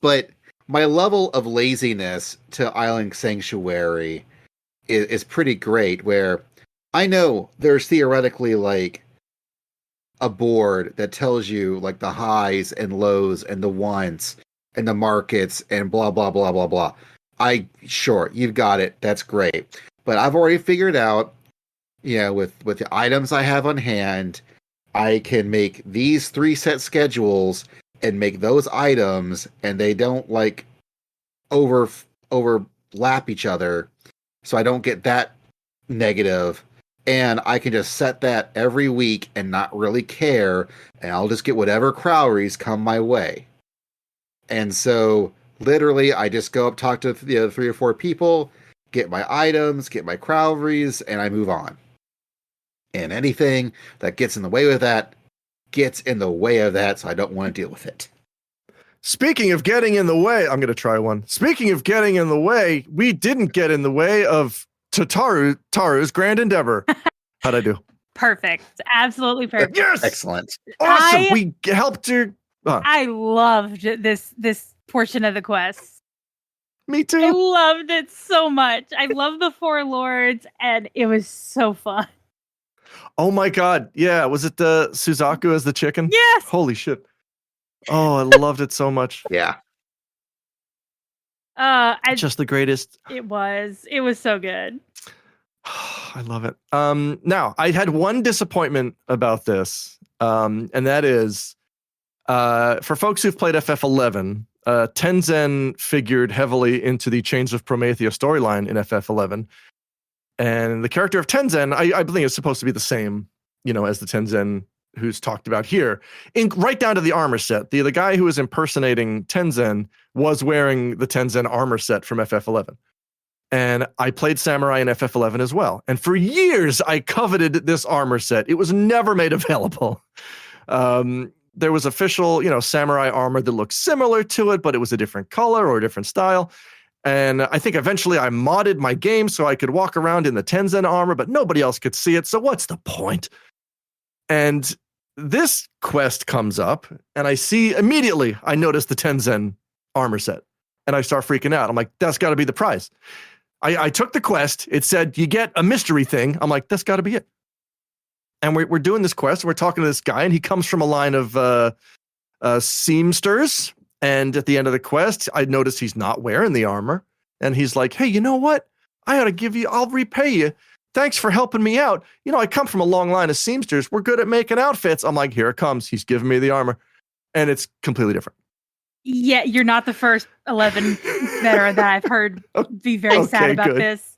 But my level of laziness to Island Sanctuary is pretty great, where I know there's theoretically like a board that tells you like the highs and lows and the wants and the markets and blah blah blah blah blah. Sure, you've got it. That's great. But I've already figured out, with the items I have on hand, I can make these 3 set schedules and make those items, and they don't like overlap each other, so I don't get that negative. And I can just set that every week and not really care, and I'll just get whatever crowries come my way. And so, literally, I just go up, talk to the other 3 or 4 people, get my items, get my crowries, and I move on. And anything that gets in the way of that, gets in the way of that, so I don't want to deal with it. Speaking of getting in the way, I'm going to try one. Speaking of getting in the way, we didn't get in the way of Taru's grand endeavor. How'd I do? Perfect. Absolutely perfect. Yes! Excellent. Awesome. We helped her. I loved this portion of the quest. Me too. I loved it so much. I love the 4 lords, and it was so fun. Oh my God. Yeah. Was it the Suzaku as the chicken? Yes. Holy shit. Oh, I loved it so much. Yeah. Just the greatest. It was so good. I love it. Now, I had one disappointment about this, and that is for folks who've played FF11, Tenzen figured heavily into the Chains of Promethea storyline in FF11. And the character of Tenzen, I believe, is supposed to be the same, as the Tenzen who's talked about here, right down to the armor set. The guy who was impersonating Tenzen was wearing the Tenzen armor set from FF11. And I played Samurai in FF11 as well. And for years, I coveted this armor set. It was never made available. There was official, Samurai armor that looked similar to it, but it was a different color or a different style. And I think eventually I modded my game so I could walk around in the Tenzen armor, but nobody else could see it. So what's the point? And this quest comes up, and I notice the Tenzen armor set, and I start freaking out. I'm like, that's got to be the prize. I took the quest. It said, you get a mystery thing. I'm like, that's got to be it. And we're doing this quest, and we're talking to this guy, and he comes from a line of seamsters. And at the end of the quest, I noticed he's not wearing the armor. And he's like, hey, you know what? I'll repay you. Thanks for helping me out. I come from a long line of seamsters. We're good at making outfits. I'm like, here it comes. He's giving me the armor. And it's completely different. Yeah, you're not the first 11 veteran that I've heard be very sad about this.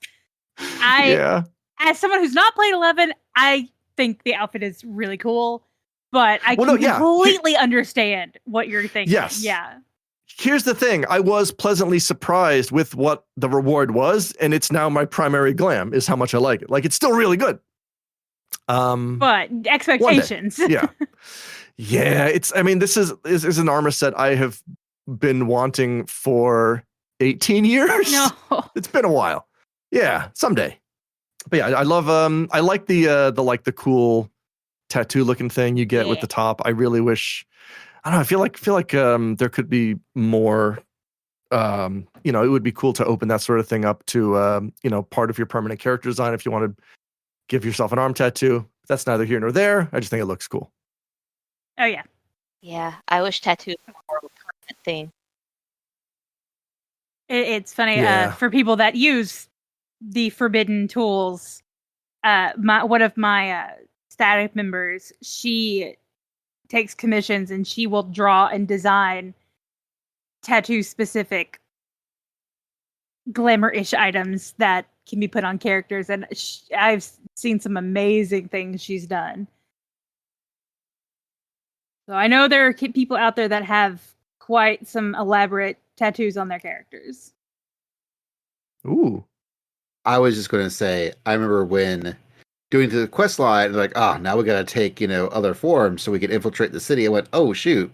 As someone who's not played 11, I think the outfit is really cool. But I completely understand what you're thinking. Yes. Yeah. Here's the thing. I was pleasantly surprised with what the reward was, and it's now my primary glam, is how much I like it. Like, it's still really good. But expectations. Yeah. Yeah. This is an armor set I have been wanting for 18 years. No. It's been a while. Yeah. Someday. But yeah, I love, I like the cool tattoo looking thing you get with the top. I really wish, I don't know, I feel like there could be more, it would be cool to open that sort of thing up to, part of your permanent character design if you want to give yourself an arm tattoo. That's neither here nor there. I just think it looks cool. Oh, yeah. Yeah, I wish tattoos were more of a permanent thing. It's funny, for people that use the forbidden tools, one of my static members, she takes commissions and she will draw and design tattoo specific glamour-ish items that can be put on characters, and I've seen some amazing things she's done. So I know there are people out there that have quite some elaborate tattoos on their characters. Ooh. I was just going to say, I remember when doing the quest line, like, now we got to take, other forms so we can infiltrate the city. I went, oh, shoot.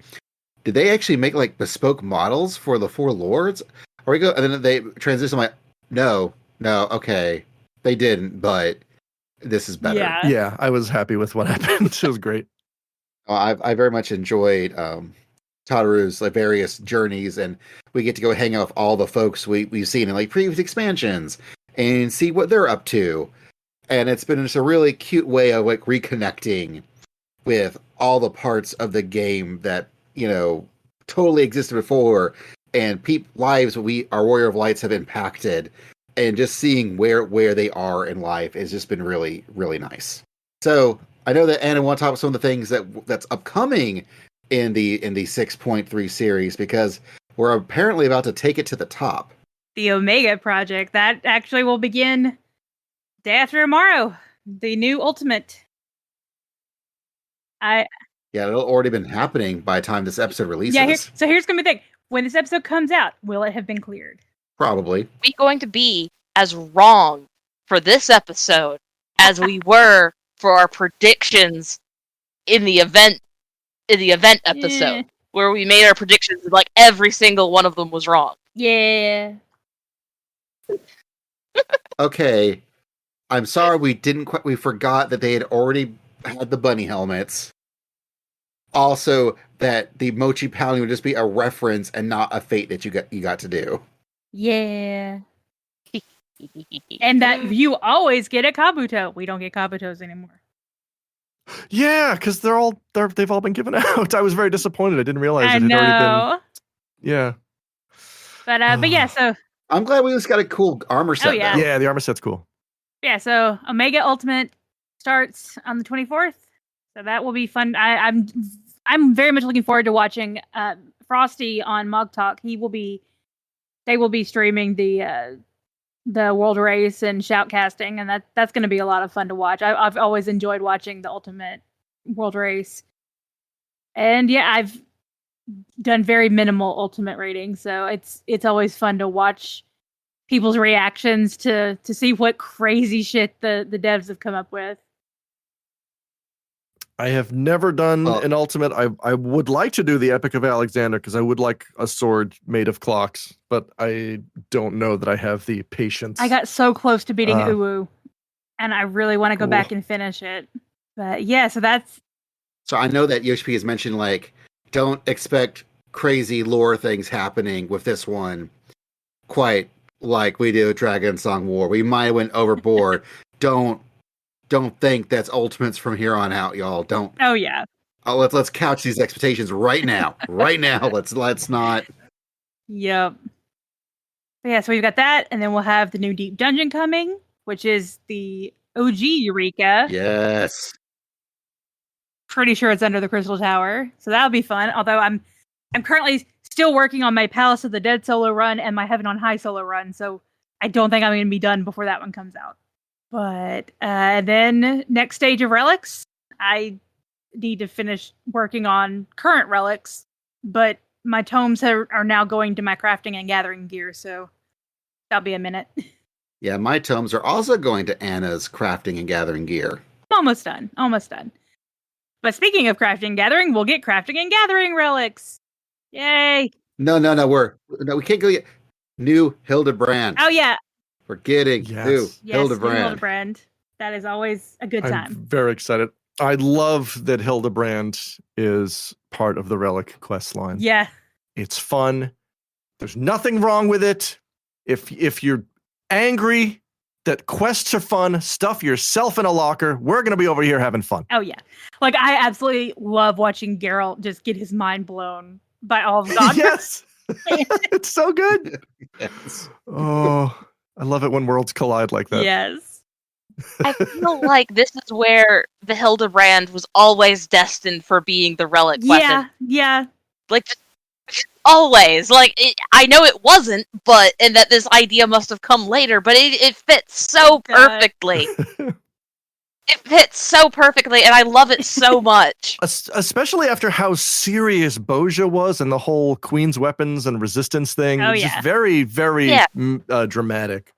Did they actually make, like, bespoke models for the 4 lords? And then they transition, like, no, okay. They didn't, but this is better. Yeah, I was happy with what happened. It was great. I very much enjoyed Tadaru's like various journeys, and we get to go hang out with all the folks we've seen in like previous expansions and see what they're up to. And it's been just a really cute way of like reconnecting with all the parts of the game that, you know, totally existed before, and lives our Warrior of Lights have impacted, and just seeing where they are in life has just been really, really nice. So I know that Anna want to talk about some of the things that's upcoming in the 6.3 series, because we're apparently about to take it to the top. The Omega project that actually will begin day after tomorrow. The new Ultimate. Yeah, it'll already been happening by the time this episode releases. Yeah, here's gonna be the thing. When this episode comes out, will it have been cleared? Probably. We going to be as wrong for this episode as we were for our predictions in the event episode, where we made our predictions and like every single one of them was wrong. Yeah. Okay. I'm sorry we forgot that they had already had the bunny helmets. Also, that the mochi pounding would just be a reference and not a fate that you got to do. Yeah. And that you always get a Kabuto. We don't get Kabutos anymore. Yeah, because they've all been given out. I was very disappointed. I didn't realize it had already been. Yeah. But yeah, so I'm glad we just got a cool armor set. yeah. Yeah, the armor set's cool. Yeah, so Omega Ultimate starts on the 24th. So that will be fun. I'm very much looking forward to watching Frosty on Mug Talk. They will be streaming the World Race and shoutcasting, and that's going to be a lot of fun to watch. I've always enjoyed watching the Ultimate World Race, and yeah, I've done very minimal Ultimate ratings, so it's always fun to watch people's reactions to see what crazy shit the devs have come up with. I have never done an Ultimate. I would like to do the Epic of Alexander, because I would like a sword made of clocks, but I don't know that I have the patience. I got so close to beating Uwu, and I really want to go back and finish it. But yeah, so that's... So I know that Yoshi P has mentioned, like, don't expect crazy lore things happening with this one, quite like we did with Dragon Song War. We might have went overboard. Don't think that's Ultimates from here on out, y'all. Don't. Oh yeah. Let's couch these expectations right now. Right now. Let's not. Yep. But yeah, so we've got that, and then we'll have the new Deep Dungeon coming, which is the OG Eureka. Yes. Pretty sure it's under the Crystal Tower, so that'll be fun. Although I'm currently still working on my Palace of the Dead solo run and my Heaven on High solo run, so I don't think I'm going to be done before that one comes out. But then next stage of relics, I need to finish working on current relics, but my tomes are now going to my crafting and gathering gear, so that'll be a minute. Yeah, my tomes are also going to Anna's crafting and gathering gear. Almost done. But speaking of crafting and gathering, we'll get crafting and gathering relics. Yay! No, we can't go yet. New Hildebrand. Oh yeah. We're getting new Hildebrand. New Hildebrand. That is always a good time. I'm very excited. I love that Hildebrand is part of the Relic quest line. Yeah. It's fun. There's nothing wrong with it. If you're angry that quests are fun, stuff yourself in a locker, we're going to be over here having fun. Oh, yeah. Like, I absolutely love watching Geralt just get his mind blown by all of God. Yes. It's so good. Yes. Oh, I love it when worlds collide like that. Yes. I feel like this is where the Hildebrand was always destined for being the relic weapon. Yeah. Like, always. Like, I know it wasn't, and that this idea must have come later, but it fits so perfectly. It fits so perfectly, and I love it so much. Especially after how serious Boja was and the whole Queen's Weapons and Resistance thing. Oh, Just very, very dramatic.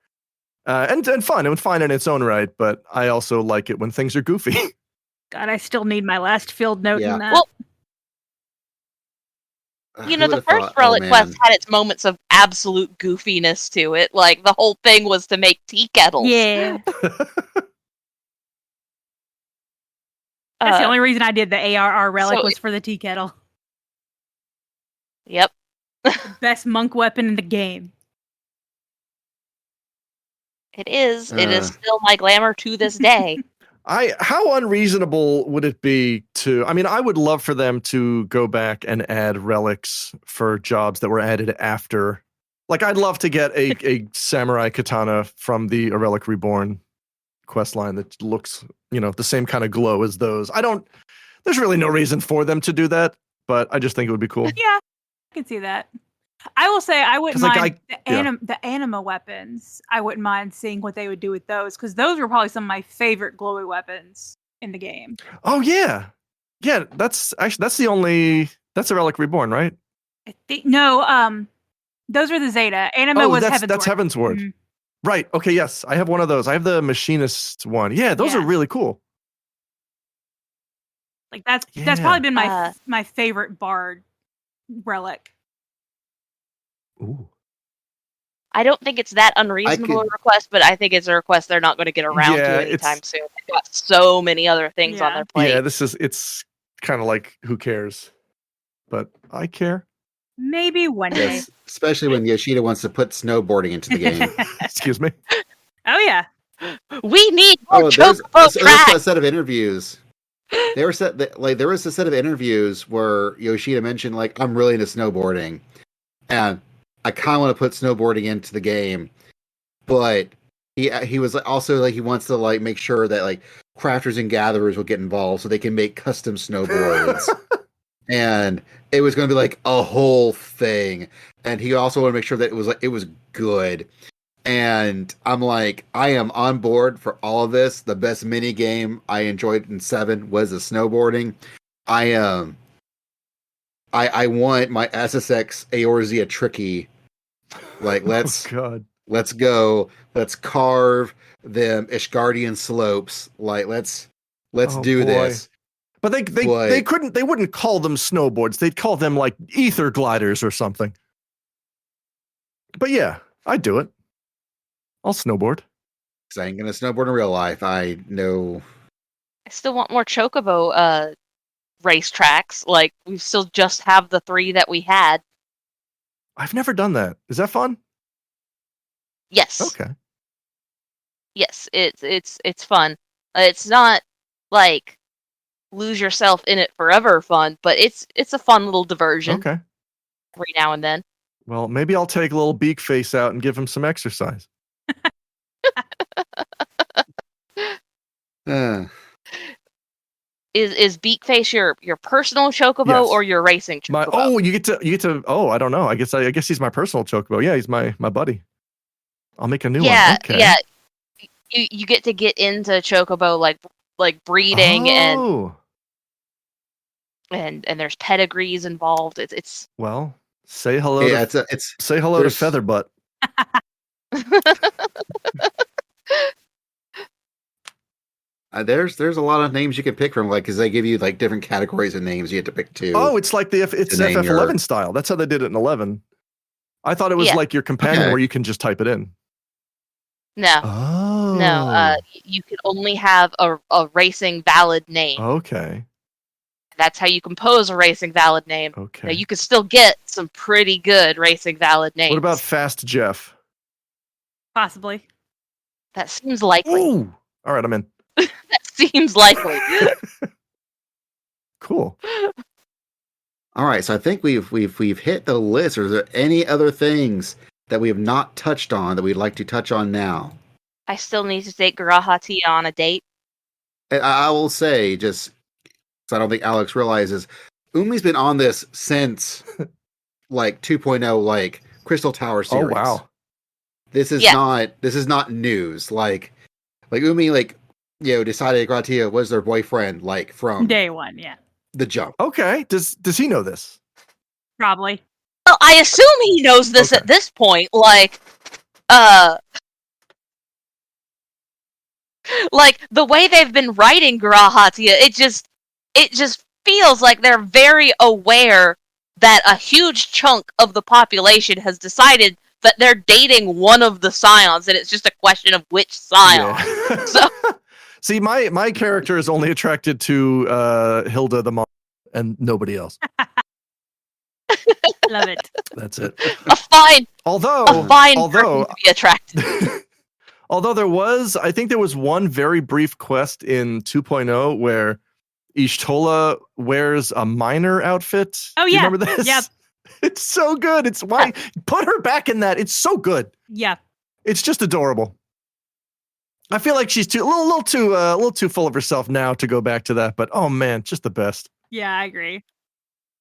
And fun. It was fine in its own right, but I also like it when things are goofy. God, I still need my last field note in that. Well, the first Relic quest had its moments of absolute goofiness to it. Like, the whole thing was to make tea kettles. Yeah. That's the only reason I did the ARR relic so- was for the tea kettle. Yep. Best monk weapon in the game. It is. It is still my glamour to this day. How unreasonable would it be to? I mean, I would love for them to go back and add relics for jobs that were added after. Like, I'd love to get a samurai katana from the A Relic Reborn quest line that looks, the same kind of glow as those. There's really no reason for them to do that, but I just think it would be cool. Yeah, I can see that. I will say I wouldn't 'Cause, mind the anima weapons. I wouldn't mind seeing what they would do with those, because those were probably some of my favorite glowy weapons in the game. Oh yeah, yeah. That's a Relic Reborn, right? I think no, those were the Zeta. Anima was that's Heaven's Ward. Heaven's Ward. Mhm. Right. Okay. Yes, I have one of those. I have the machinist one. Yeah, those are really cool. Like that's Yeah. probably been my favorite bard relic. Ooh. I don't think it's that unreasonable a request, but I think it's a request they're not going to get around to anytime soon. They've got so many other things on their plate. Yeah, it's kind of like, who cares? But I care. Maybe one day. Yes, especially when Yoshida wants to put snowboarding into the game. Excuse me. Oh yeah. We need more there's chocobo a tracks! set of interviews. There was a set of interviews where Yoshida mentioned, like, I'm really into snowboarding, and I kind of want to put snowboarding into the game, but he was also like, he wants to like make sure that like crafters and gatherers will get involved so they can make custom snowboards, and it was going to be like a whole thing. And he also wanted to make sure that it was good. And I'm like, I am on board for all of this. The best mini game I enjoyed in 7 was the snowboarding. I want my SSX Eorzea Tricky. Like, let's go. Let's carve them Ishgardian slopes. Like, let's do this. But they wouldn't call them snowboards. They'd call them like ether gliders or something. But yeah, I'd do it. I'll snowboard. Because I ain't gonna snowboard in real life. I know. I still want more chocobo racetracks. Like, we still just have the 3 that we had. I've never done that. Is that fun? Yes. Okay. Yes, it's fun. It's not like lose yourself in it forever fun, but it's a fun little diversion. Okay. Every now and then. Well, maybe I'll take a little beak face out and give him some exercise. Is Beakface your personal chocobo or your racing chocobo? You get to. Oh, I don't know. I guess he's my personal chocobo. Yeah, he's my buddy. I'll make a new one. Okay. Yeah. You get to get into chocobo like breeding and there's pedigrees involved. It's well, say hello. Yeah, say hello to Featherbutt. There's a lot of names you can pick from, like, because they give you like different categories of names you have to pick too. Oh, it's like it's FF11 style. That's how they did it in 11. I thought it was like your companion where you can just type it in. No. Oh. No. You can only have a racing valid name. Okay. That's how you compose a racing valid name. Okay. Now, you can still get some pretty good racing valid names. What about Fast Jeff? Possibly. That seems likely. Ooh. All right, I'm in. That seems likely. Cool. All right, so I think we've hit the list. Or is there any other things that we have not touched on that we'd like to touch on now? I still need to take Garahatia on a date. And I will say, just so I don't think Alex realizes, Umi's been on this since like 2.0, like Crystal Tower series. Oh wow. This is not news. Like Umi, like, decided Gratia was their boyfriend, like, from day one, yeah. The jump. Okay. Does he know this? Probably. Well, I assume he knows this at this point. Like the way they've been writing Garahatia, it just feels like they're very aware that a huge chunk of the population has decided that they're dating one of the scions, and it's just a question of which scion. Yeah. So See, my character is only attracted to Hilda the mom and nobody else. Love it. That's it. A fine Although person to be attracted. although I think there was one very brief quest in 2.0 where Ishtola wears a miner outfit. Oh, Do you yeah. remember this? Yep. It's so good. It's why put her back in that. It's so good. Yeah. It's just adorable. I feel like she's a little too full of herself now to go back to that, but oh man, just the best. Yeah, I agree.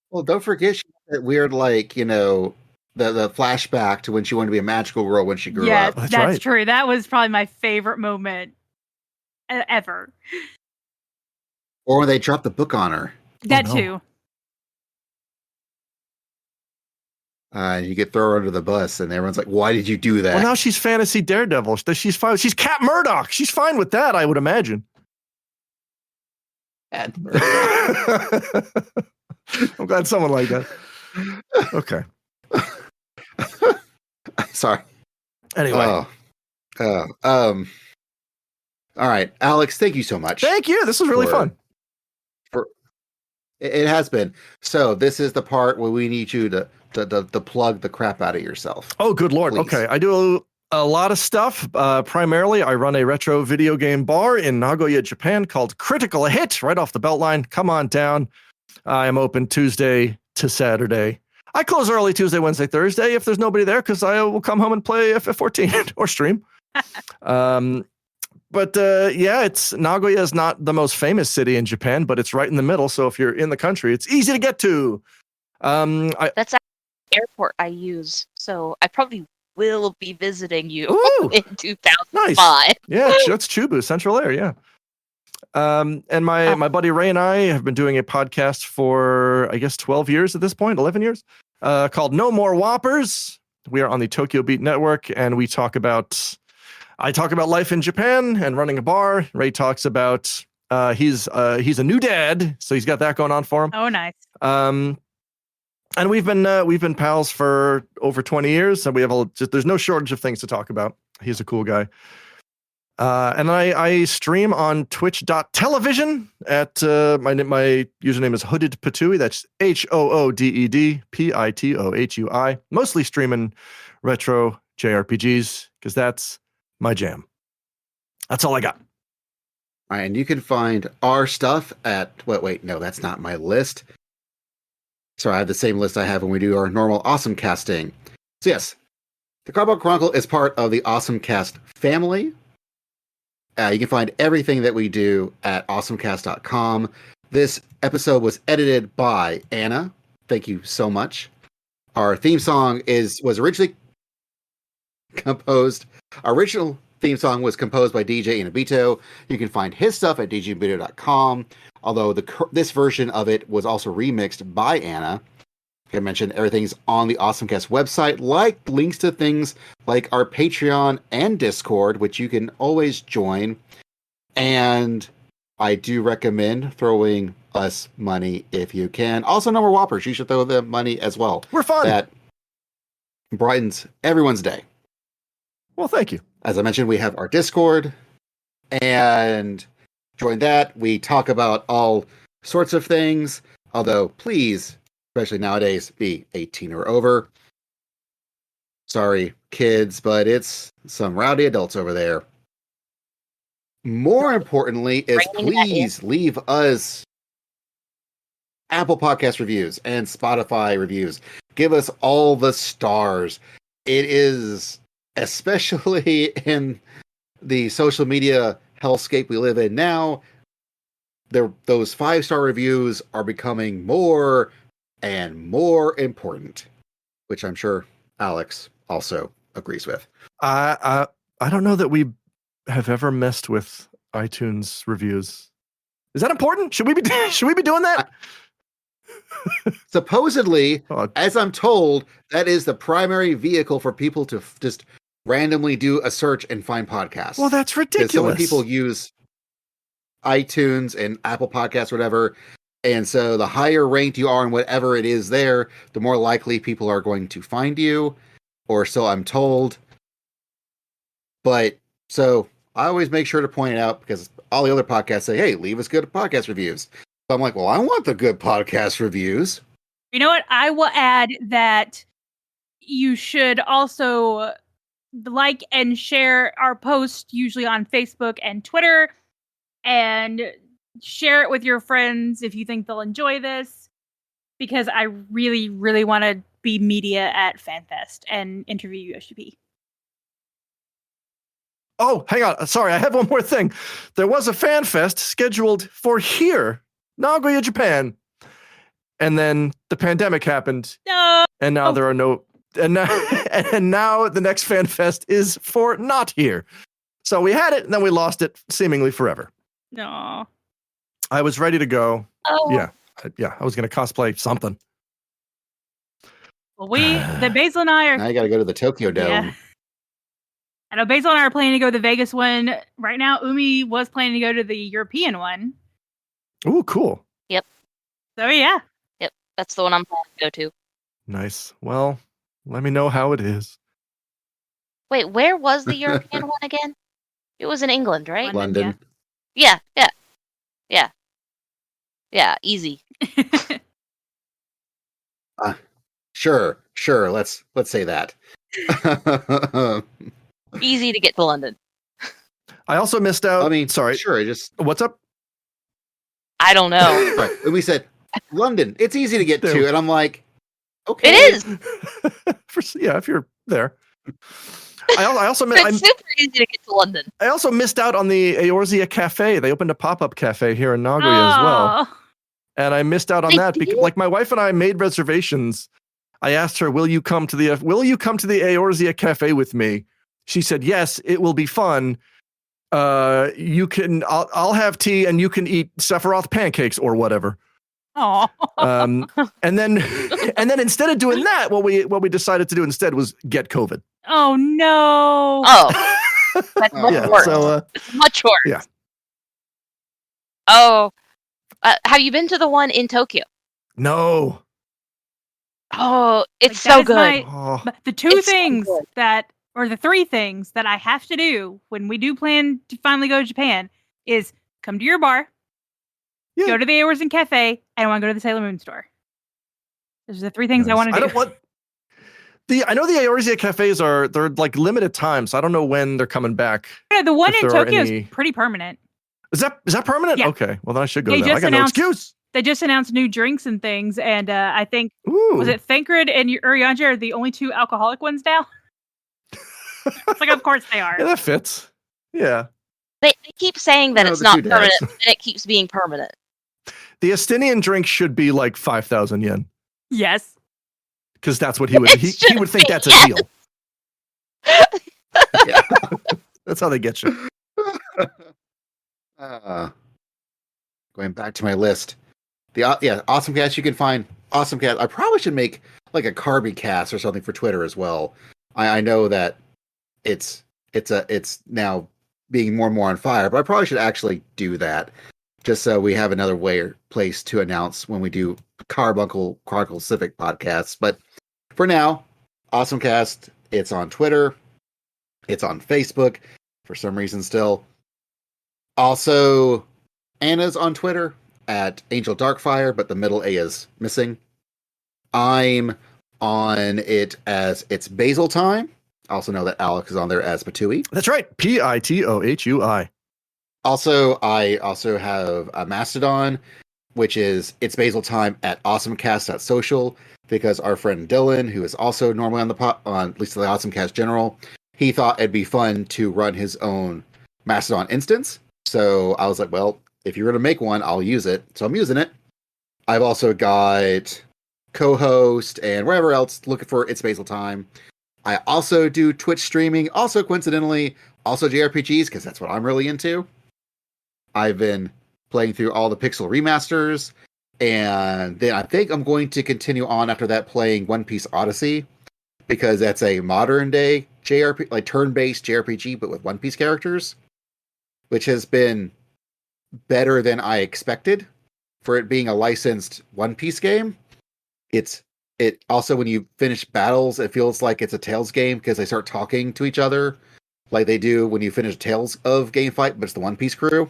Well, don't forget she had that weird, like, the flashback to when she wanted to be a magical girl when she grew up. That's That's right. true. That was probably my favorite moment ever. Or when they dropped the book on her. That no. too. You get thrown her under the bus, and everyone's like, "Why did you do that?" Well, now she's fantasy Daredevil. She's fine. She's Cat Murdoch. She's fine with that, I would imagine. I'm glad someone like that. Okay. Sorry. Anyway. All right, Alex. Thank you so much. Thank you. This was really fun. It has been. So this is the part where we need you to plug the crap out of yourself. Oh, good Lord. Please. Okay. I do a lot of stuff. Primarily, I run a retro video game bar in Nagoya, Japan called Critical Hit, right off the Beltline. Come on down. I am open Tuesday to Saturday. I close early Tuesday, Wednesday, Thursday if there's nobody there because I will come home and play FF14 or stream. But it's Nagoya is not the most famous city in Japan, but it's right in the middle. So if you're in the country, it's easy to get to. That's the airport I use, so I probably will be visiting you in 2005. Nice. Yeah, that's Chubu, Central Air, yeah. And my buddy Ray and I have been doing a podcast for, I guess, 12 years at this point, 11 years, called No More Whoppers. We are on the Tokyo Beat Network, and I talk about life in Japan and running a bar. Ray talks about he's a new dad, so he's got that going on for him. Oh, nice. And we've been pals for over 20 years, and we have there's no shortage of things to talk about. He's a cool guy. And I stream on twitch.television at my username is Hooded Patui. That's HOODEDPITOHUI. Mostly streaming retro JRPGs because that's my jam. That's all I got. All right, and you can find our stuff at wait, no, that's not my list. Sorry, I have the same list I have when we do our normal Awesome Casting. So yes, the Carbuncle Chronicle is part of the Awesome Cast family. You can find everything that we do at awesomecast.com. This episode was edited by Anna. Thank you so much. Our theme song was originally composed. Our original theme song was composed by DJ Inabito. You can find his stuff at djinabito.com. Although this version of it was also remixed by Anna. Like I mentioned, everything's on the AwesomeCast website, like links to things like our Patreon and Discord, which you can always join. And I do recommend throwing us money if you can. Also, No More Whoppers. You should throw them money as well. We're fun. That brightens everyone's day. Well, thank you. As I mentioned, we have our Discord, and join that. We talk about all sorts of things, although please, especially nowadays, be 18 or over. Sorry, kids, but it's some rowdy adults over there. More importantly is please leave us Apple Podcast reviews and Spotify reviews. Give us all the stars. It is, especially in the social media hellscape we live in now, those 5-star reviews are becoming more and more important, which I'm sure Alex also agrees with. I don't know that we have ever messed with iTunes reviews. Is that important? Should we be doing that? Supposedly, as I'm told, that is the primary vehicle for people to just randomly do a search and find podcasts. Well, that's ridiculous. So when people use iTunes and Apple Podcasts, whatever, and so the higher ranked you are in whatever it is there, the more likely people are going to find you, or so I'm told. But so I always make sure to point it out because all the other podcasts say, hey, leave us good podcast reviews. So I'm like, well, I want the good podcast reviews. You know what? I will add that you should also like and share our post, usually on Facebook and Twitter, and share it with your friends if you think they'll enjoy this, because I really, really want to be media at FanFest and interview USGP. Oh, hang on. Sorry, I have one more thing. There was a FanFest scheduled for here, Nagoya, Japan. And then the pandemic happened. No. And now there are no... And now the next FanFest is for not here. So we had it, and then we lost it seemingly forever. No. I was ready to go. Oh. Yeah, I was going to cosplay something. Well, the Basil and I are... Now you got to go to the Tokyo Dome. Yeah. I know Basil and I are planning to go to the Vegas one. Right now, Umi was planning to go to the European one. Ooh, cool. Yep. So, yeah. Yep. That's the one I'm planning to go to. Nice. Well, let me know how it is. Wait, where was the European one again? It was in England, right? London. Yeah. Yeah, easy. Sure. Let's say that. Easy to get to London. I also missed out. I mean, sorry. Sure, just What's up? I don't know. right. And we said London. It's easy to get There. to, and I'm like, okay, It is. If you're there. I also It's super easy to get to London. I also missed out on the Eorzea Cafe. They opened a pop-up cafe here in Nagoya as well. And I missed out on They that because, did? like, my wife and I made reservations. I asked her, "Will you come to the Eorzea Cafe with me?" She said, "Yes, it will be fun. You can. I'll have tea, and you can eat Sephiroth pancakes or whatever." Oh. And then instead of doing that, what we decided to do instead was get COVID. Oh, no. Oh, that's much Yeah, worse. So It's much worse. Yeah. Oh, have you been to the one in Tokyo? no. Oh, it's Like, so that is good. Oh, But the the three things that I have to do when we do plan to finally go to Japan is come to your bar, Yeah. go to the Eorzea Cafe, and I want to go to the Sailor Moon store. Those are the three things I nice. want to do. don't want. I know the Eorzea cafes they're like limited time, so I don't know when they're coming back. Yeah, the one if in there are Tokyo any- is pretty permanent. Is that permanent? Yeah. Okay. Well, then I should go They there. I just got no announced- excuse. They just announced new drinks and things, and I think, Ooh. was it Thancred and Urianger are the only two alcoholic ones now? It's like, of course they are. Yeah, that fits. Yeah. They keep saying that No, it's the not two dads. permanent, but then it keeps being permanent. The Estinian drink should be like 5,000 yen Yes. because that's what he would It he should would think be, that's yes. a deal. Yeah. That's how they get you. Going back to my list, Awesome Cast. You can find Awesome Cast. I probably should make like a Carby Cast or something for Twitter as well. I know that it's now being more and more on fire, but I probably should actually do that just so we have another place to announce when we do Carbuncle Chronicle Civic podcasts. But for now, Awesome Cast. It's on Twitter. It's on Facebook for some reason still. Also, Anna's on Twitter at Angel Darkfire, but the middle A is missing. I'm on it as It's Basil Time. I also know that Alex is on there as Patui. That's right. Pitohui. Also, I also have a Mastodon, which is It's Basil Time at awesomecast.social, because our friend Dylan, who is also normally on at least the Awesomecast General, he thought it'd be fun to run his own Mastodon instance. So I was like, well, if you're going to make one, I'll use it. So I'm using it. I've also got co-host and wherever else looking for It's Basil Time. I also do Twitch streaming, also coincidentally, also JRPGs, because that's what I'm really into. I've been playing through all the Pixel remasters, and then I think I'm going to continue on after that playing One Piece Odyssey, because that's a modern day JRPG, like turn-based JRPG, but with One Piece characters, which has been better than I expected for it being a licensed One Piece game. It also, when you finish battles, it feels like it's a Tales game because they start talking to each other like they do when you finish Tales of game fight, but it's the One Piece crew.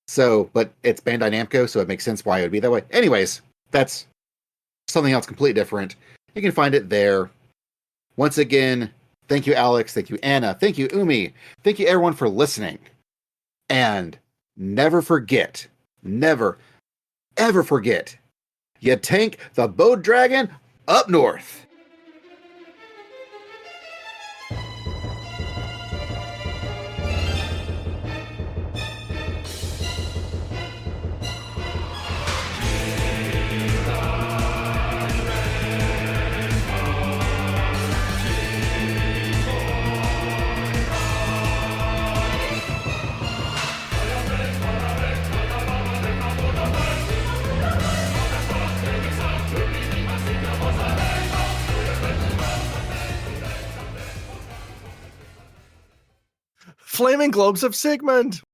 So, but it's Bandai Namco, so it makes sense why it would be that way. Anyways, that's something else completely different. You can find it there. Once again, thank you, Alex. Thank you, Anna. Thank you, Umi. Thank you, everyone, for listening. And never forget, never, ever forget, you tank the Bow Dragon up north. Flaming Globes of Sigmund.